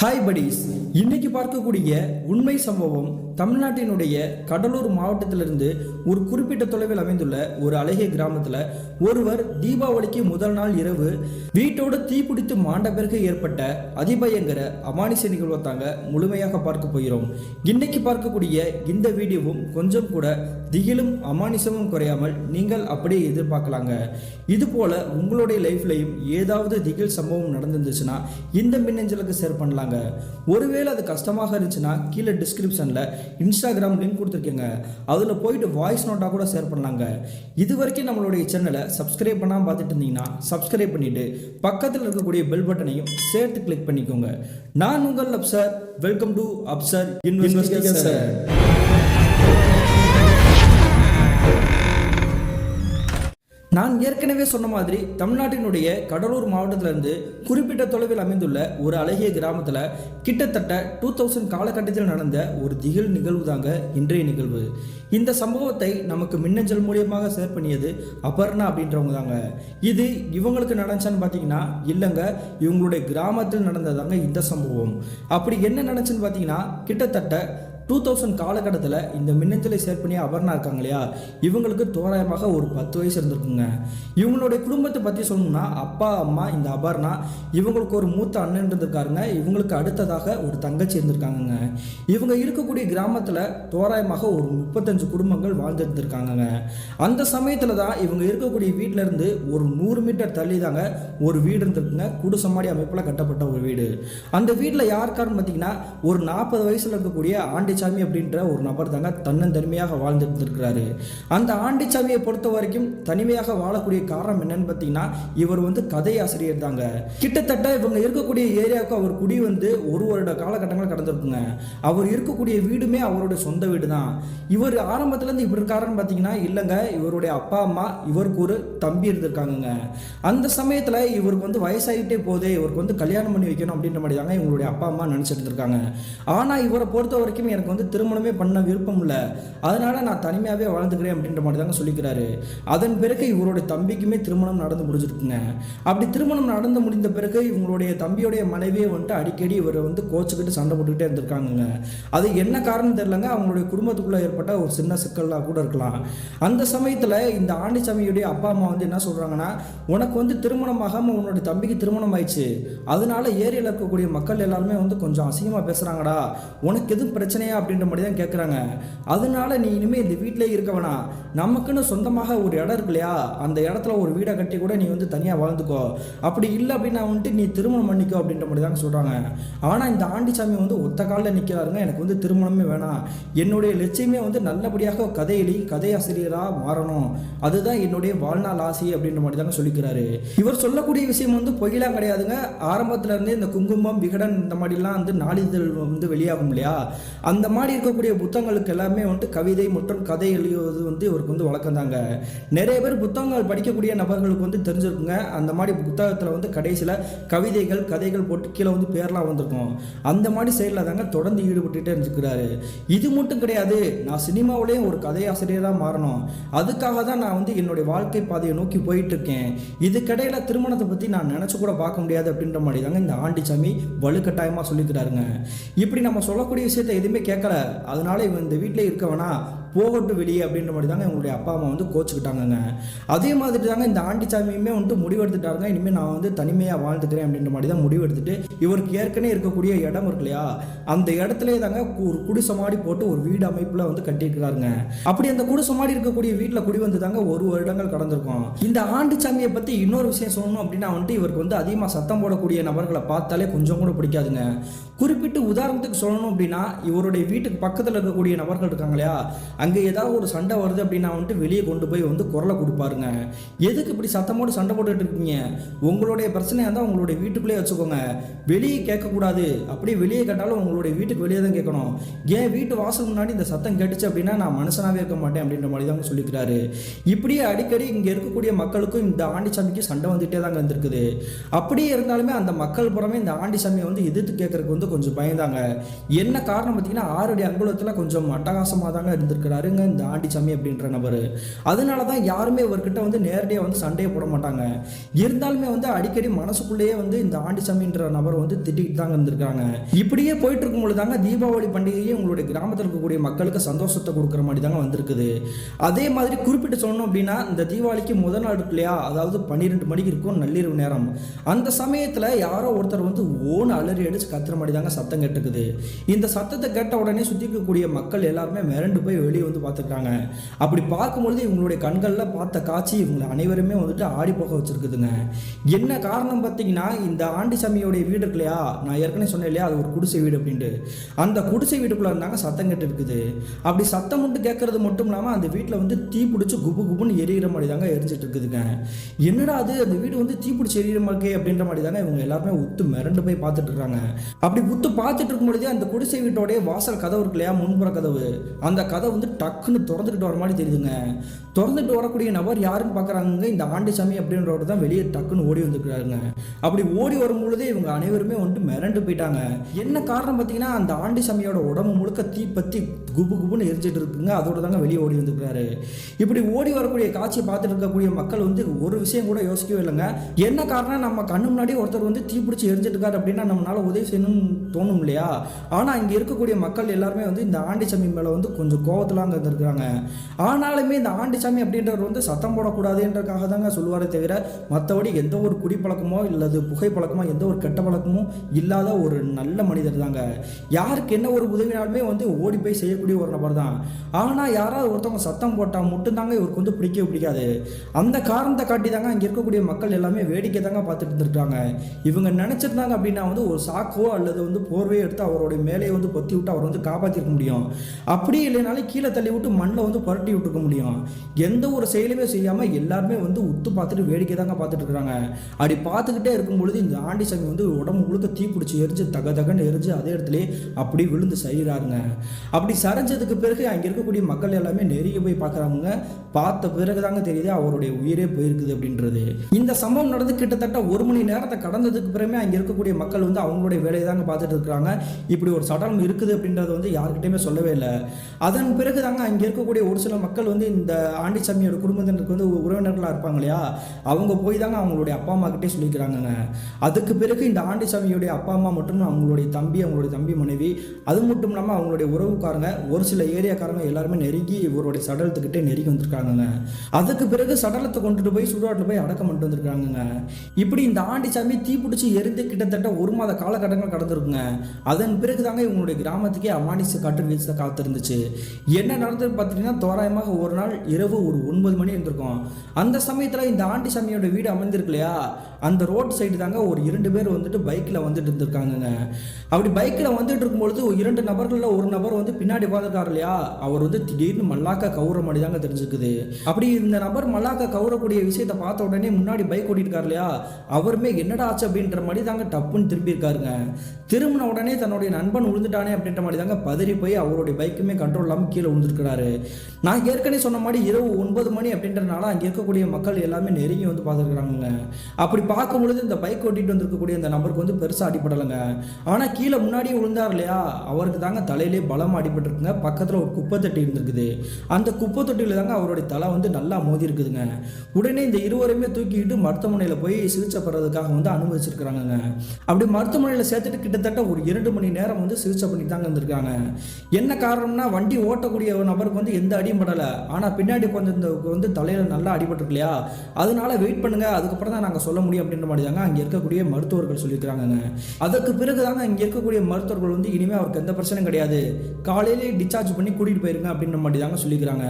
Hi buddies, இன்னைக்கு பார்க்கக்கூடிய உண்மை சம்பவம் தமிழ்நாட்டினுடைய கடலூர் மாவட்டத்திலிருந்து ஒரு குறிப்பிட்ட தொலைவில் அமைந்துள்ள ஒரு அழகிய கிராமத்தில் ஒருவர் தீபாவளிக்கு முதல் நாள் இரவு வீட்டோடு தீப்பிடித்து மாண்ட பிறகு ஏற்பட்ட அதிபயங்கர அமானுஷ நிகழ்வை தாங்க முழுமையாக பார்க்க போகிறோம். இன்னைக்கு பார்க்கக்கூடிய இந்த வீடியோவும் கொஞ்சம் கூட திகிலும் அமானுஷமும் குறையாமல் நீங்கள் அப்படியே எதிர்பார்க்கலாங்க. இது போல உங்களுடைய லைஃப்லையும் ஏதாவது திகில் சம்பவம் நடந்துருந்துச்சுன்னா இந்த மின்னஞ்சலுக்கு ஷேர் பண்ணலாங்க. ஒருவேளை அது கஷ்டமாக இருந்துச்சுன்னா கீழே டிஸ்கிரிப்ஷன்ல இன்ஸ்டாகிராம் லிங்க் கொடுத்துருக்கேங்க, அதில் போயிட்டு வாய்ஸ் நோட்டாக கூட ஷேர் பண்ணலாங்க. இது வரைக்கும் நம்மளுடைய சேனலை சப்ஸ்கிரைப் பண்ணாமல் பார்த்துட்டு இருந்தீங்கன்னா சப்ஸ்கிரைப் பண்ணிட்டு பக்கத்தில் இருக்கக்கூடிய பெல் பட்டனையும் சேர்த்து கிளிக் பண்ணிக்கோங்க. நான் உங்கள் Afsar. Welcome to Afsar investigation. நான் ஏற்கனவே சொன்ன மாதிரி தமிழ்நாட்டினுடைய கடலூர் மாவட்டத்திலிருந்து குறிப்பிட்ட தொலைவில் அமைந்துள்ள ஒரு அழகிய கிராமத்தில் கிட்டத்தட்ட 2000 காலகட்டத்தில் நடந்த ஒரு திகில் நிகழ்வு தாங்க இன்றைய நிகழ்வு. இந்த சம்பவத்தை நமக்கு மின்னஞ்சல் மூலியமாக ஷேர் பண்ணியது அபர்ணா அப்படின்றவங்க தாங்க. இது இவங்களுக்கு நடந்துச்சான்னு பார்த்தீங்கன்னா இல்லைங்க, இவங்களுடைய கிராமத்தில் நடந்ததாங்க இந்த சம்பவம். அப்படி என்ன நடந்துச்சுன்னு பார்த்தீங்கன்னா கிட்டத்தட்ட 2000 காலகட்டத்தில் இந்த மின்னஞ்சலை ஷேர் பண்ணி அபர்ணா இருக்காங்க இல்லையா, இவங்களுக்கு தோராயமாக ஒரு 10 வயசு இருந்திருக்குங்க. இவங்களுடைய குடும்பத்தை பற்றி சொல்லணும்னா அப்பா அம்மா இந்த அபர்ணா, இவங்களுக்கு ஒரு மூத்த அண்ணன் இருந்திருக்காருங்க, இவங்களுக்கு அடுத்ததாக ஒரு தங்கச்சி இருந்திருக்காங்க. இவங்க இருக்கக்கூடிய கிராமத்தில் தோராயமாக ஒரு 35 குடும்பங்கள் வாழ்ந்துருந்துருக்காங்க. அந்த சமயத்தில் தான் இவங்க இருக்கக்கூடிய வீட்டில இருந்து ஒரு 100 மீட்டர் தள்ளி தாங்க ஒரு வீடு இருந்திருக்குங்க. குடிசமாடி அமைப்பில் கட்டப்பட்ட ஒரு வீடு. அந்த வீட்டில் யாருக்காருன்னு பார்த்தீங்கன்னா ஒரு 40 வயசுல இருக்கக்கூடிய ஆண்டிச்சாமி அப்படின்ற ஒரு நபர் தாங்க தன்னந்தனிமையாக வாழ்ந்துட்டு இருக்கிறாரு. அந்த ஆண்டிச்சாமியை பொறுத்த வரைக்கும் தனிமையாக வாழக்கூடிய காரணம் என்னன்னு பார்த்தீங்கன்னா இவர் கதை ஆசிரியர் தாங்க. கிட்டத்தட்ட இவங்க இருக்கக்கூடிய ஏரியாவுக்கு அவர் குடி ஒரு வருட காலகட்டங்கள் கடந்திருக்குங்க. அவர் இருக்கக்கூடிய வீடுமே அவருடைய சொந்த வீடு தான். இவர் ஆரம்பத்திலேருந்து இப்படி இருக்காருன்னு பார்த்தீங்கன்னா இல்லைங்க, இவருடைய அப்பா அம்மா இவருக்கு ஒரு தம்பி இருந்திருக்காங்க. அந்த சமயத்தில் இவருக்கு வயசாகிட்டே போதே இவருக்கு கல்யாணம் பண்ணி வைக்கணும் அப்படின்ற மாதிரி தாங்க இவங்களுடைய அப்பா அம்மா நினச்சிட்டு இருக்காங்க. ஆனால் இவரை பொறுத்த வரைக்கும் எனக்கு திருமணமே பண்ண விருப்பம் இல்லை, அதனால நான் தனிமையாகவே வாழ்ந்துக்கிறேன் அப்படின்ற மாதிரி தாங்க சொல்லிக்கிறாரு. அதன் பிறகு இவருடைய தம்பிக்குமே திருமணம் நடந்து முடிஞ்சிருக்குங்க. அப்படி திருமணம் நடந்து முடிந்த பிறகு இவங்களுடைய தம்பியோடைய மனைவியை அடிக்கடி இவர் கோச்சுக்கிட்டு சண்டை போட்டுக்கிட்டே இருந்திருக்காங்க. அது என்ன காரணம் தெரியலங்க, அவங்களுடைய குடும்பத்துக்குள்ள ஏற்பட்ட ஒரு சின்ன சிக்கலாக கூட இருக்கலாம். அந்த சமயத்தில் இந்த ஆண்டிச்சாமியுடைய அப்பா அம்மா என்ன சொல்றாங்கன்னா, உனக்கு திருமணம் ஆகாம உன்னுடைய தம்பிக்கு திருமணம் ஆயிடுச்சு, அதனால ஏரியாவில் இருக்கக்கூடிய மக்கள் எல்லாருமே கொஞ்சம் அசிங்கமாக பேசுறாங்கடா, உனக்கு எதுவும் பிரச்சனையா அப்படின்ற மாதிரி தான் கேட்குறாங்க. அதனால நீ இனிமேல் இந்த வீட்டிலே இருக்க வேணாம், நமக்குன்னு சொந்தமாக ஒரு இடம் இருக்கு இல்லையா, அந்த இடத்துல ஒரு வீடை கட்டி கூட நீ தனியாக வாழ்ந்துக்கோ, அப்படி இல்லை அப்படின்னா நீ திருமணம் பண்ணிக்கோ அப்படின்ற மாதிரி தாங்க சொல்கிறாங்க. ஆனால் இந்த ஆண்டிச்சாமி ஒத்த காலில் நிற்கிறாருங்க. எனக்கு திருமணமே வேணாம், என்னுடைய லட்சியமே நல்லபடியாக கதையாசிரியராக மாறணும், அதுதான் என்னுடைய வாழ்நாள் ஆசை அப்படின்ற மாதிரி தாங்க சொல்லிக்கிறாரு. இவர் சொல்லக்கூடிய விஷயம் பொய்யெல்லாம் கிடையாதுங்க. ஆரம்பத்துல இருந்தே இந்த குங்குமம் விகடன் இந்த மாதிரிலாம் நாளிதழ் வெளியாகும் இல்லையா, அந்த மாதிரி இருக்கக்கூடிய புத்தகங்களுக்கு எல்லாமே கவிதை மற்றும் கதை எழுதுவது இவருக்கு வழக்கம் தாங்க. நிறைய பேர் புத்தகங்கள் படிக்கக்கூடிய நபர்களுக்கு தெரிஞ்சிருக்குங்க. அந்த மாதிரி புத்தகத்தில் கடைசியில் கவிதைகள் கதைகள் போட்டு கீழே பேர்லாம் வந்திருக்கும். அந்த மாதிரி செயலில் தாங்க தொடர்ந்து ஈடுபட்டுட்டே இருந்துக்கிறாரு. இது மட்டும் கிடையாது, நான் சினிமாவிலேயே ஒரு கதையாசிரியராக மாறணும், அதுக்காக தான் நான் என்னுடைய வாழ்க்கை பாதையை நோக்கி போயிட்டு இருக்கேன், இதுக்கிடையில திருமணத்தை பற்றி நான் நினச்சி கூட பார்க்க முடியாது அப்படின்ற மாதிரி தாங்க இந்த ஆண்டிச்சாமி வலுக்கட்டாயமாக சொல்லிக்கிறாருங்க. இப்படி நம்ம சொல்லக்கூடிய விஷயத்தை எதுவுமே கேட்கல, அதனால இவன் இந்த வீட்டிலே இருக்க வேணா, போகட்டும் வெளியே அப்படின்ற மாதிரி தாங்க இவங்களுடைய அப்பா அம்மா கோச்சுக்கிட்டாங்க. அதே மாதிரி தாங்க இந்த ஆண்டிச்சாமியுமே முடிவெடுத்துட்டாருங்க, இனிமேல் நான் தனிமையாக வாழ்ந்துக்கிறேன் அப்படின்ற மாதிரி தான் முடிவெடுத்துட்டு இவருக்கு ஏற்கனவே இருக்கக்கூடிய இடம் இருக்கு இல்லையா, அந்த இடத்துல தாங்க ஒரு குடிசமாடி போட்டு ஒரு வீடு அமைப்பில் கட்டியிருக்கிறாருங்க. அப்படி அந்த குடிசமாடி இருக்கக்கூடிய வீட்டில் குடி தாங்க ஒரு வருடங்கள் கடந்திருக்கும். இந்த ஆண்டிச்சாமியை பற்றி இன்னொரு விஷயம் சொல்லணும் அப்படின்னா இவருக்கு அதிகமாக சத்தம் போடக்கூடிய நபர்களை பார்த்தாலே கொஞ்சம் கூட பிடிக்காதுங்க. குறிப்பிட்டு உதாரணத்துக்கு சொல்லணும் அப்படின்னா இவருடைய வீட்டுக்கு பக்கத்தில் இருக்கக்கூடிய நபர்கள் இருக்காங்க இல்லையா, அங்கே ஏதாவது ஒரு சண்டை வருது அப்படின்னா வெளியே கொண்டு போய் குரலை கொடுப்பாருங்க. எதுக்கு இப்படி சத்தமோடு சண்டை போட்டுட்டு இருக்கீங்க, உங்களுடைய பிரச்சனையாக இருந்தால் உங்களுடைய வீட்டுக்குள்ளேயே வச்சுக்கோங்க, வெளியே கேட்கக்கூடாது, அப்படியே வெளியே கேட்டாலும் உங்களுடைய வீட்டுக்கு வெளியே தான் கேட்கணும், ஏன் வீட்டு வாசல் முன்னாடி இந்த சத்தம் கேட்டுச்சு அப்படின்னா நான் மனுஷனாகவே இருக்க மாட்டேன் அப்படின்ற மாதிரி தாங்க சொல்லிக்கிறாரு. இப்படியே அடிக்கடி இங்கே இருக்கக்கூடிய மக்களுக்கும் இந்த ஆண்டிச்சாமிக்கு சண்டை வந்துகிட்டே தாங்க வந்திருக்குது. அப்படியே இருந்தாலுமே அந்த மக்கள் புறமே இந்த ஆண்டிச்சாமியை எதிர்த்து கேட்கறதுக்கு கொஞ்சம் பயந்தாங்க. என்ன காரணம் பார்த்தீங்கன்னா 6 அடி அங்குலத்தில் கொஞ்சம் அட்டகாசமாக தாங்க இருந்திருக்கு இருக்கிறாருங்க இந்த ஆண்டிசாமி அப்படின்ற நபர். அதனால தான் யாருமே இவர்கிட்ட வந்து நேரடியாக வந்து சண்டையை போட மாட்டாங்க. இருந்தாலுமே வந்து அடிக்கடி மனசுக்குள்ளேயே வந்து இந்த ஆண்டிசாமின்ற நபர் வந்து திட்டிக்கிட்டு தாங்க இருந்திருக்காங்க. இப்படியே போயிட்டு இருக்கும் பொழுது தாங்க தீபாவளி பண்டிகையே உங்களுடைய கிராமத்தில் இருக்கக்கூடிய மக்களுக்கு சந்தோஷத்தை கொடுக்குற மாதிரி தாங்க வந்திருக்குது. அதே மாதிரி குறிப்பிட்டு சொல்லணும் அப்படின்னா இந்த தீபாவளிக்கு முதல் நாள் இருக்கு இல்லையா, அதாவது 12 மணிக்கு இருக்கும் நள்ளிரவு நேரம். அந்த சமயத்தில் யாரோ ஒருத்தர் வந்து ஓன் அலறி அடிச்சு கத்துற மாதிரி தாங்க சத்தம் கேட்டுக்குது. இந்த சத்தத்தை கேட்ட உடனே சுற்றி இருக்கக்கூடிய மக்கள் எல்லாருமே மிரண்டு போய் வெளியே வந்து பார்த்துருக்காங்க. அப்படி பார்க்கும்பொழுது இவங்களுடைய கண்களில் பார்த்த காட்சி இவங்களை அனைவருமே வந்துட்டு ஆடி போக வச்சிருக்குதுங்க. என்ன காரணம் பார்த்தீங்கன்னா இந்த ஆண்டிசாமியோடைய வீடு இருக்கு இல்லையா, நான் ஏற்கனவே சொன்னேன் இல்லையா அது ஒரு குடிசை வீடு அப்படின்ட்டு, அந்த குடிசை வீட்டுக்குள்ள இருந்தாங்க சத்தம் கேட்டு இருக்குது. அப்படி சத்தம் மட்டும் கேட்கறது மட்டும் இல்லாமல் அந்த வீட்டில் வந்து தீ பிடிச்சி குபு குபுன்னு எரியிற மாதிரி தாங்க எரிஞ்சிட்டு இருக்குதுங்க. என்னடா அது அந்த வீடு வந்து தீ பிடிச்சி எரியிற மாதிரி அப்படின்ற மாதிரி தாங்க இவங்க எல்லாருமே உத்து மிரண்டு போய் பார்த்துட்டு இருக்காங்க. அப்படி உத்து பார்த்துட்டு இருக்கும் பொழுதே அந்த குடிசை வீட்டோடைய வாசல் கதவு இருக்கு இல்லையா, முன்புற கதவு, அந்த கதவு வந்து டக்குன்னு திறந்துக்கிட்டு வர மாதிரி தெரியுதுங்க. திறந்துட்டு வரக்கூடிய நபர் யாருன்னு பார்க்குறாங்க, இந்த ஆண்டிசாமி அப்படின்றவர் தான் வெளியே டக்குன்னு ஓடி வந்துருக்காருங்க. அப்படி ஓடி வரும் பொழுதே இவங்க அனைவருமே வந்துட்டு மிரண்டு போயிட்டாங்க. என்ன காரணம் பார்த்தீங்கன்னா அந்த ஆண்டிசாமியோட உடம்பு முழுக்க தீ பற்றி குபு குபுன்னு எரிஞ்சிட்டு இருக்குங்க. அதோட தாங்க வெளியே ஓடி வந்துருக்காரு. இப்படி ஓடி வரக்கூடிய காட்சியை பார்த்துட்டு இருக்கக்கூடிய மக்கள் வந்து ஒரு விஷயம் கூட யோசிக்கவே இல்லைங்க. என்ன காரணம், நம்ம கண்ணு முன்னாடி ஒருத்தர் வந்து தீ பிடிச்சி எரிஞ்சிட்டு இருக்காரு அப்படின்னா நம்மளால உதவி செய்யணும்னு தோணும் இல்லையா. ஆனால் இங்கே இருக்கக்கூடிய மக்கள் எல்லாருமே வந்து இந்த ஆண்டிசாமி மேலே வந்து கொஞ்சம் கோவத்திலாங்க இருந்திருக்காங்க. ஆனாலுமே இந்த ஆண்டிசாமி அப்படின்றவர் வந்து சத்தம் போடக்கூடாதுன்றக்காக தாங்க சொல்லுவாரே தவிர மற்றபடி எந்த ஒரு குடிப்பழக்கமோ இல்லது புகைப்பழக்கமோ எந்த ஒரு கெட்ட பழக்கமோ இல்லாத ஒரு நல்ல மனிதர் தாங்க. யாருக்கு என்ன ஒரு உதவினாலுமே வந்து ஓடி போய் செய்யக்கூடிய ஒரு நபர் தான். ஆனால் யாராவது ஒருத்தவங்க சத்தம் போட்டால் மட்டும்தாங்க இவருக்கு வந்து பிடிக்கவே பிடிக்காது. அந்த காரணத்தை காட்டி தாங்க இங்கே இருக்கக்கூடிய மக்கள் எல்லாமே வேடிக்கை தாங்க பார்த்துட்டு இருந்திருக்காங்க. இவங்க நினச்சிருந்தாங்க அப்படின்னா வந்து ஒரு சாக்கோ அல்லது வந்து போர்வையோ எடுத்து அவருடைய மேலேயே வந்து பொத்தி விட்டு அவர் வந்து காப்பாற்றிருக்க முடியும். அப்படி இல்லைனாலும் கீழே தள்ளி விட்டு மண்ணில் வந்து புரட்டி விட்டுருக்க முடியும். எந்த ஒரு செயலுமே செய்யாமல் எல்லாருமே வந்து உத்து பார்த்துட்டு வேடிக்கை தாங்க பார்த்துட்டு இருக்கிறாங்க. அப்படி பார்த்துக்கிட்டே இருக்கும் பொழுது இந்த ஆண்டிசாமி வந்து உடம்பு முழுக்க தீ பிடிச்சி எரிஞ்சு தகன்னு எரிஞ்சு அதே இடத்துல அப்படி விழுந்து சரிறாருங்க. அப்படி சரிஞ்சதுக்கு பிறகு அங்கே இருக்கக்கூடிய மக்கள் எல்லாமே நெருங்கி போய் பார்க்குறாங்க. பார்த்த பிறகு தாங்க தெரியுது அவருடைய உயிரே போயிருக்குது அப்படின்றது. இந்த சம்பவம் நடந்து கிட்டத்தட்ட 1 மணி நேரத்தை கடந்ததுக்கு பிறமே அங்கே இருக்கக்கூடிய மக்கள் வந்து அவங்களுடைய வேலையை தாங்க பார்த்துட்டு இருக்கிறாங்க. இப்படி ஒரு சடலம் இருக்குது அப்படின்றது வந்து யாருக்கிட்டையுமே சொல்லவே இல்லை. அதன் பிறகு தாங்க அங்கே இருக்கக்கூடிய ஒரு சில மக்கள் வந்து இந்த ஆண்டிசாமியோட குடும்பத்தினருக்கு வந்து உறவினர்களாக இருப்பாங்க இல்லையா, அவங்க போய் தாங்க அவங்களுடைய அப்பா அம்மா கிட்டே சொல்லிக்கிறாங்க. அதுக்கு பிறகு இந்த ஆண்டிசாமியோடைய அப்பா அம்மா மற்றும் அவங்களுடைய தம்பி மனைவி, அது மட்டும் இல்லாமல் அவங்களுடைய உறவுக்காரங்க, ஒரு சில ஏரியாக்காரங்க எல்லாருமே நெருங்கி இவருடைய சடலத்துக்கிட்டே நெருங்கி வந்திருக்காங்க. அதுக்கு பிறகு சடலத்தை கொண்டுட்டு போய் சுடுகாட்டில் போய் அடக்கம் பண்ணிட்டு வந்திருக்காங்க. இப்படி இந்த ஆண்டிசாமி தீப்பிடிச்சு எரிந்து கிட்டத்தட்ட 1 மாத காலகட்டங்கள் கடந்திருக்குங்க. அதன் பிறகு தாங்க இவங்களுடைய கிராமத்துக்கே அமானிச காற்று வீச காத்திருந்துச்சு. என்ன நடந்தது பார்த்தீங்கன்னா தோராயமாக ஒரு நாள் இரவு ஒரு 9 மணி இருந்திருக்கும். அந்த சமயத்தில் இந்த ஆண்டிசாமியோட வீடு அமைந்திருக்கு இல்லையா, அந்த ரோட் சைடு தாங்க ஒரு 2 பேர் வந்துட்டு பைக்கில் வந்துட்டு இருந்திருக்காங்க. அப்படி பைக்கில் வந்துட்டு இருக்கும்பொழுது 2 நபர்களில் ஒரு நபர் வந்து பின்னாடி பார்த்துருக்காரு இல்லையா, அவர் வந்து திடீர்னு மல்லாக்க கவுற மாதிரி தாங்க தெரிஞ்சுக்குது. அப்படி இந்த நபர் மல்லாக்க கவுறக்கூடிய விஷயத்தை பார்த்த உடனே முன்னாடி பைக் ஓட்டிருக்காரு இல்லையா, அவருமே என்னடா ஆச்சு அப்படின்ற மாதிரி தாங்க டப்புன்னு திரும்பி இருக்காருங்க. திரும்பின உடனே தன்னுடைய நண்பன் விழுந்துட்டானே அப்படின்ற மாதிரி தாங்க பதறி போய் அவருடைய பைக்குமே கண்ட்ரோல் இல்லாமல் கீழே விழுந்துருக்கிறாரு. நான் ஏற்கனவே சொன்ன மாதிரி இரவு 9 மணி அப்படின்றனால அங்கே இருக்கக்கூடிய மக்கள் எல்லாமே நெருங்கி வந்து பார்த்துருக்குறாங்க. அப்படி பார்க்கும் பொழுது இந்த பைக் ஓட்டிட்டு வந்திருக்கக்கூடிய இந்த நபருக்கு வந்து பெருசாக அடிப்படலைங்க. ஆனால் கீழே முன்னாடியே விழுந்தார் இல்லையா, அவருக்கு தாங்க தலையிலே பலமாக அடிபட்டுருக்குங்க. பக்கத்தில் ஒரு குப்பை தொட்டி இருந்திருக்குது. அந்த குப்பை தொட்டியில் தாங்க அவருடைய தலை வந்து நல்லா மோதி இருக்குதுங்க. உடனே இந்த இருவரையுமே தூக்கிக்கிட்டு மருத்துவமனையில் போய் சிகிச்சை பெறதுக்காக வந்து அனுமதிச்சிருக்கிறாங்க. அப்படி மருத்துவமனையில் சேர்த்துட்டு கிட்டத்தட்ட ஒரு 2 மணி நேரம் வந்து சிகிச்சை பண்ணி தாங்க இருந்திருக்காங்க. என்ன காரணம்னா வண்டி ஓட்டக்கூடிய நபருக்கு வந்து எந்த அடியும் படலை, ஆனால் பின்னாடி கொஞ்சம் வந்து தலையில் நல்லா அடிபட்டுருக்கு இல்லையா, அதனால வெயிட் பண்ணுங்க, அதுக்கப்புறம் தான் நாங்கள் சொல்ல முடியும் அப்படின்ற மாதிரி தாங்க அங்கே இருக்கக்கூடிய மருத்துவர்கள் சொல்லியிருக்கிறாங்க. அதுக்கு பிறகு தாங்க இங்கே இருக்கக்கூடிய மருத்துவர்கள் வந்து இனிமேல் அவருக்கு எந்த பிரச்சனையும் கிடையாது, காலையிலே டிஸ்சார்ஜ் பண்ணி கூட்டிகிட்டு போயிருங்க அப்படின்ற மாதிரி தாங்க சொல்லிக்கிறாங்க.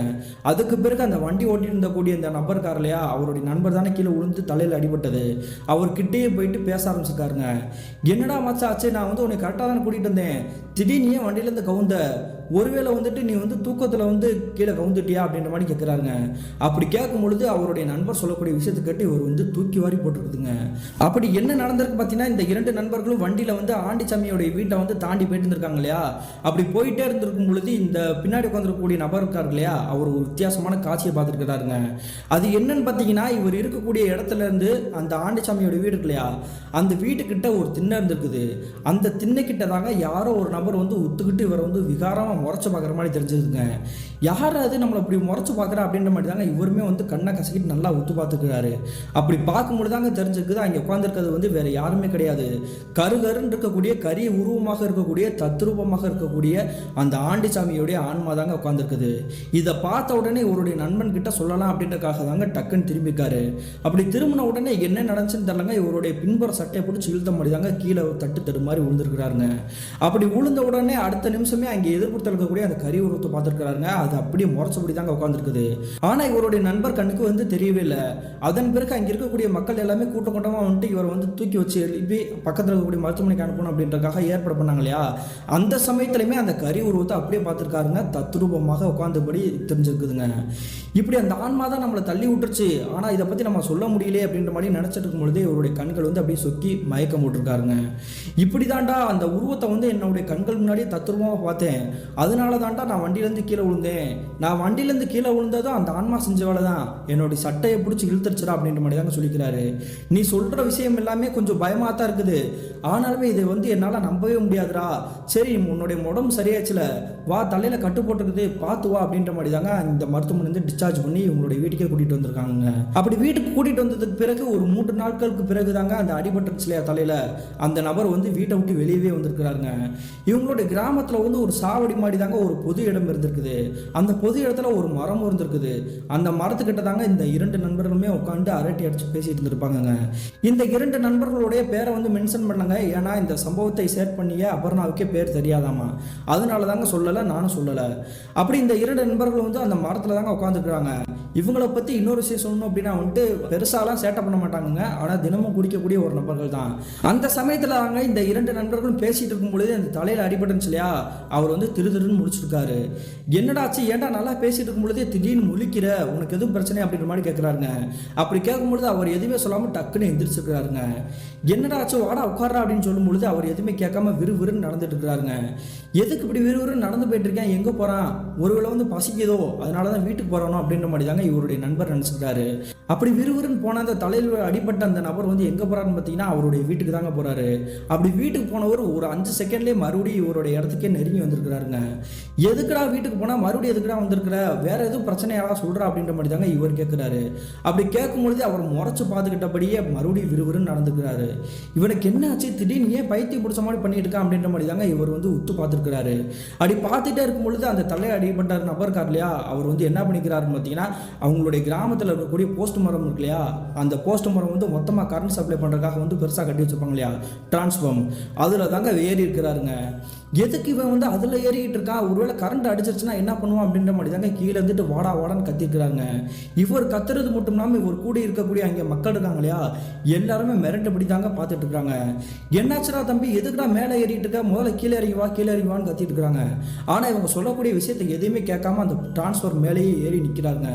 அதுக்கு பிறகு அந்த வண்டி ஓட்டிட்டு இருந்தக்கூடிய இந்த நபர் கார் இல்லையா, அவருடைய நண்பர் தானே கீழே விழுந்து தலையில் அடிபட்டது, அவர்கிட்டயே போயிட்டு பேச ஆரம்பிச்சிருக்காருங்க. என்னடா மச்சாச்சு, நான் வந்து உன்னை கரெக்டாக தானே கூட்டிகிட்டு வந்தேன், திடீர்னு ஏன் வண்டியிலேருந்து கவுந்த, ஒருவேளை வந்துட்டு நீ வந்து தூக்கத்தில் வந்து கீழே கவுந்துட்டியா அப்படின்ற மாதிரி கேட்குறாருங்க. அப்படி கேட்கும் பொழுது அவருடைய நண்பர் சொல்லக்கூடிய விஷயத்தை கேட்டு இவர் வந்து தூக்கி வாரி போட்டுருக்குதுங்க. அப்படி என்ன நடந்திருக்கு பார்த்தீங்கன்னா, இந்த 2 நண்பர்களும் வண்டியில் வந்து ஆண்டிசாமியோடைய வீட்டை வந்து தாண்டி போயிட்டு இருந்திருக்காங்க இல்லையா, அப்படி போயிட்டே இருந்திருக்கும் பொழுது இந்த பின்னாடி உட்காந்துருக்கக்கூடிய நபர் இருக்காரு இல்லையா, அவர் ஒரு வித்தியாசமான காட்சியை பார்த்துருக்கிறாருங்க. அது என்னன்னு பார்த்தீங்கன்னா, இவர் இருக்கக்கூடிய இடத்துல இருந்து அந்த ஆண்டிசாமியோட வீடு இருக்கு இல்லையா, அந்த வீட்டுக்கிட்ட ஒரு திண்ணை இருந்திருக்குது. அந்த திண்ணைக்கிட்ட தாங்க யாரோ ஒரு நபர் வந்து ஒத்துக்கிட்டு இவரை வந்து விகாரமாக முறைச்சு பார்க்குற மாதிரி தெரிஞ்சதுங்க. யார் அது நம்மளை அப்படி முறைச்சு பார்க்குறா அப்படின்ற மாதிரி தாங்க இவருமே வந்து கண்ணை கசக்கிட்டு நல்லா உத்து பார்த்துக்கிறாரு. அப்படி பார்க்கும்போது தாங்க தெரிஞ்சுக்குது அங்கே உட்காந்துருக்கிறது வந்து வேற யாருமே கிடையாது, கருகருன்னு இருக்கக்கூடிய கரிய உருவமாக இருக்கக்கூடிய தத்ரூபமாக இருக்கக்கூடிய அந்த ஆண்டிசாமியோடைய ஆன்மா தாங்க உட்காந்துருக்குது. இதை பார்த்த உடனே இவருடைய நண்பன் கிட்ட சொல்லலாம் அப்படின்றக்காக தாங்க டக்குன்னு திரும்பிக்காரு. அப்படி திரும்பின உடனே என்ன நடந்துச்சுன்னு தெரியலங்க, இவருடைய பின்புற சட்டையை பிடிச்சி இழுத்த மாதிரி தாங்க கீழே தட்டு தடு மாதிரி விழுந்திருக்கிறாருங்க. அப்படி விழுந்த உடனே அடுத்த நிமிஷமே அங்கே எதிர்ப்புத்தில் இருக்கக்கூடிய அந்த கரி உருவத்தை பார்த்துருக்கிறாருங்க. அது அப்படியே முறைச்சபடி தாங்க உட்காந்துருக்குது. ஆனால் இவருடைய நண்பர் கண்ணுக்கு வந்து தெரியவே இல்லை. அதன் பிறகு அங்கே இருக்கக்கூடிய மக்கள் எல்லாமே கூட்டம் கூட்டமாக வந்துட்டு இவரை வந்து தூக்கி வச்சு எழுப்பி பக்கத்தில் இருக்கக்கூடிய மருத்துவமனைக்கு அனுப்பணும் அப்படின்றக்காக ஏற்பாடு பண்ணாங்க இல்லையா, அந்த சமயத்துலையுமே அந்த கரி உருவத்தை அப்படியே பார்த்துருக்காருங்க. தத்ரூபமாக உட்காந்தபடி தெரிஞ்சிருக்குதுங்க. இப்படி அந்த ஆன்மா தான் நம்மளை தள்ளி விட்டுருச்சு, ஆனால் இதை பற்றி நம்ம சொல்ல முடியல அப்படின்ற மாதிரி நினச்சிட்டு இருக்கும் பொழுது இவருடைய கண்கள் வந்து அப்படியே சொக்கி மயக்கம் போட்டிருக்காருங்க. இப்படி தாண்டா அந்த உருவத்தை வந்து என்னுடைய கண்கள் முன்னாடியே தத்ரூபமாக பார்த்தேன், அதனால தாண்டா நான் வண்டியிலேருந்து கீழே விழுந்தேன், நான் வண்டியிலேருந்து கீழே விழுந்ததும் அந்த ஆன்மா செஞ்ச வேலை தான், என்னுடைய சட்டையை பிடிச்சி இழுத்துருச்சுடா அப்படின்ற மாதிரி தாங்க சொல்லிக்கிறாரு. நீ சொல்கிற விஷயம் எல்லாமே கொஞ்சம் பயமாக தான் இருக்குது, ஆனாலுமே இதை வந்து என்னால் நம்பவே முடியாதுடா, சரி உன்னுடைய உடம்பு சரியாச்சுல, வா தலையில் கட்டு போட்டுருக்குது பார்த்து வா அப்படின்ற மாதிரி தாங்க இந்த மருத்துவமனை டிஸ்சார்ஜ் பண்ணி உங்களுடைய வீட்டுக்கே கூட்டிகிட்டு வந்திருக்காங்க. அப்படி வீட்டுக்கு கூட்டிகிட்டு வந்ததுக்கு பிறகு ஒரு 3 நாட்களுக்கு பிறகு தாங்க அந்த அடிபட்டுருச்சுலையா தலையில், அந்த நபர் வந்து வீட்டை விட்டு வெளியவே வந்திருக்கிறாருங்க. இவங்களுடைய கிராமத்தில் வந்து ஒரு சாவடி மாடி தாங்க ஒரு பொது இடம் இருந்திருக்குது. அந்த பொது இடத்துல ஒரு மரம் இருந்திருக்குது. அந்த மரத்துக்கிட்ட தாங்க இந்த 2 நண்பர்களுமே உட்காந்து அரட்டி அடிச்சு பேசிட்டு இருந்திருப்பாங்க. இந்த 2 நண்பர்களுடைய பேரை வந்து மென்ஷன் பண்ணாங்க, ஏன்னா இந்த சம்பவத்தை ஷேர் பண்ணிய அபர்ணாவுக்கே பேர் தெரியாதாமா, அதனால தாங்க சொல்லலை, நானும் சொல்லலை. அப்படி இந்த 2 நண்பர்கள் வந்து அந்த மரத்தில் தாங்க உட்காந்துருக்குறாங்க. இவங்களை பற்றி இன்னொரு விஷயம் சொல்லணும் அப்படின்னா வந்துட்டு பெருசாலாம் சேட்டை பண்ண மாட்டாங்க, ஆனால் தினமும் குடிக்கக்கூடிய ஒரு நபர்கள் தான். அந்த சமயத்தில் அவங்க இந்த 2 நண்பர்களும் பேசிட்டு இருக்கும் பொழுது அந்த தலையில் அடிபட்டுச்சு இல்லையா, அவர் வந்து திருன்னு முடிச்சிருக்காரு. என்னடாச்சு, ஏன்டா நல்லா பேசிட்டு இருக்கும் பொழுதே திடீர்னு முழிக்கிற, உனக்கு எதுவும் பிரச்சனை அப்படின்ற மாதிரி கேட்குறாருங்க. அப்படி கேட்கும்பொழுது அவர் எதுவுமே சொல்லாமல் டக்குன்னு எந்திரிச்சிருக்கிறாருங்க. என்னடாச்சு வாடா உட்காரா அப்படின்னு சொல்லும் பொழுது அவர் எதுவுமே கேட்காம விறுவிறுன்னு நடந்துட்டு இருக்கிறாருங்க. எதுக்கு இப்படி விறுவிறுன்னு நடந்து போயிட்டு இருக்கேன், எங்கே போகிறான், ஒருவேளை வந்து பசிக்குதோ அதனால தான் வீட்டுக்கு போகிறானோ அப்படின்ற மாதிரி தாங்க இவருடைய நண்பர் நினச்சிக்கிறாரு. அப்படி விறுவிறுன்னு போன அந்த தலையில் அடிப்பட்ட அந்த நபர் வந்து எங்கே போகிறாருன்னு பார்த்தீங்கன்னா அவருடைய வீட்டுக்கு தாங்க போகிறாரு. அப்படி வீட்டுக்கு போனவர் ஒரு 5 செகண்ட்லேயே மறுபடியும் இவருடைய இடத்துக்கே நெருங்கி வந்திருக்கிறாருங்க. எதுக்குடா வீட்டுக்கு போனால் மறுபடியும் எதுக்குடா வந்திருக்கிற, வேற எதுவும் பிரச்சனையாடா சொல்கிறா அப்படின்ற மாதிரி தாங்க இவர் கேட்குறாரு. அப்படி கேட்கும்பொழுது அவர் முறைச்சு பார்த்துக்கிட்டபடியே மறுபடியும் விறுவிறுன்னு நடந்துக்கிறாரு. இவனுக்கு என்ன ஆச்சு, திடீர்னு ஏன் பைத்தியம் பிடிச்ச மாதிரி பண்ணிட்டு இருக்கான் அப்படின்ற மாதிரி தாங்க இவர் வந்து உத்து பார்த்துருக்கிறாரு. அப்படி பார்த்துட்டே இருக்கும் பொழுது அந்த தலை அடிபட்ட நபர் இருக்கார் இல்லையா, அவர் வந்து என்ன பண்ணிக்கிறாருன்னு பார்த்தீங்கன்னா அவங்களுடைய கிராமத்தில் இருக்கக்கூடிய போஸ்ட் மரம் இருக்கு இல்லையா, அந்த போஸ்ட் மரம் வந்து மொத்தமாக கரண்ட் சப்ளை பண்ணுறதுக்காக வந்து பெருசாக கட்டி வச்சுருப்பாங்க இல்லையா டிரான்ஸ்ஃபார்ம், அதில் தாங்க ஏறி இருக்கிறாருங்க. எதுக்கு இவன் வந்து அதில் ஏறிக்கிட்டு இருக்கான், ஒருவேளை கரண்ட் அடிச்சிருச்சுன்னா என்ன பண்ணுவான் அப்படின்ற மாதிரி தாங்க கீழே இருந்துட்டு வாடா வாடான்னு கத்திருக்கிறாங்க. இவர் கத்துறது மட்டும் இல்லாமல் இவர் கூட இருக்கக்கூடிய அங்கே மக்கள் இருக்காங்க இல்லையா, எல்லாருமே மிரட்டபடி தாங்க பார்த்துட்டு இருக்காங்க. என்னாச்சுடா தம்பி, எதுக்குடா மேலே ஏறிட்டு இருக்க, முதல்ல கீழே இறங்கிவான்னு கத்திட்டு இருக்காங்க. ஆனால் இவங்க சொல்லக்கூடிய விஷயத்தை எதையுமே கேட்காம அந்த டிரான்ஸ்ஃபர் மேலேயே ஏறி நிற்கிறாங்க.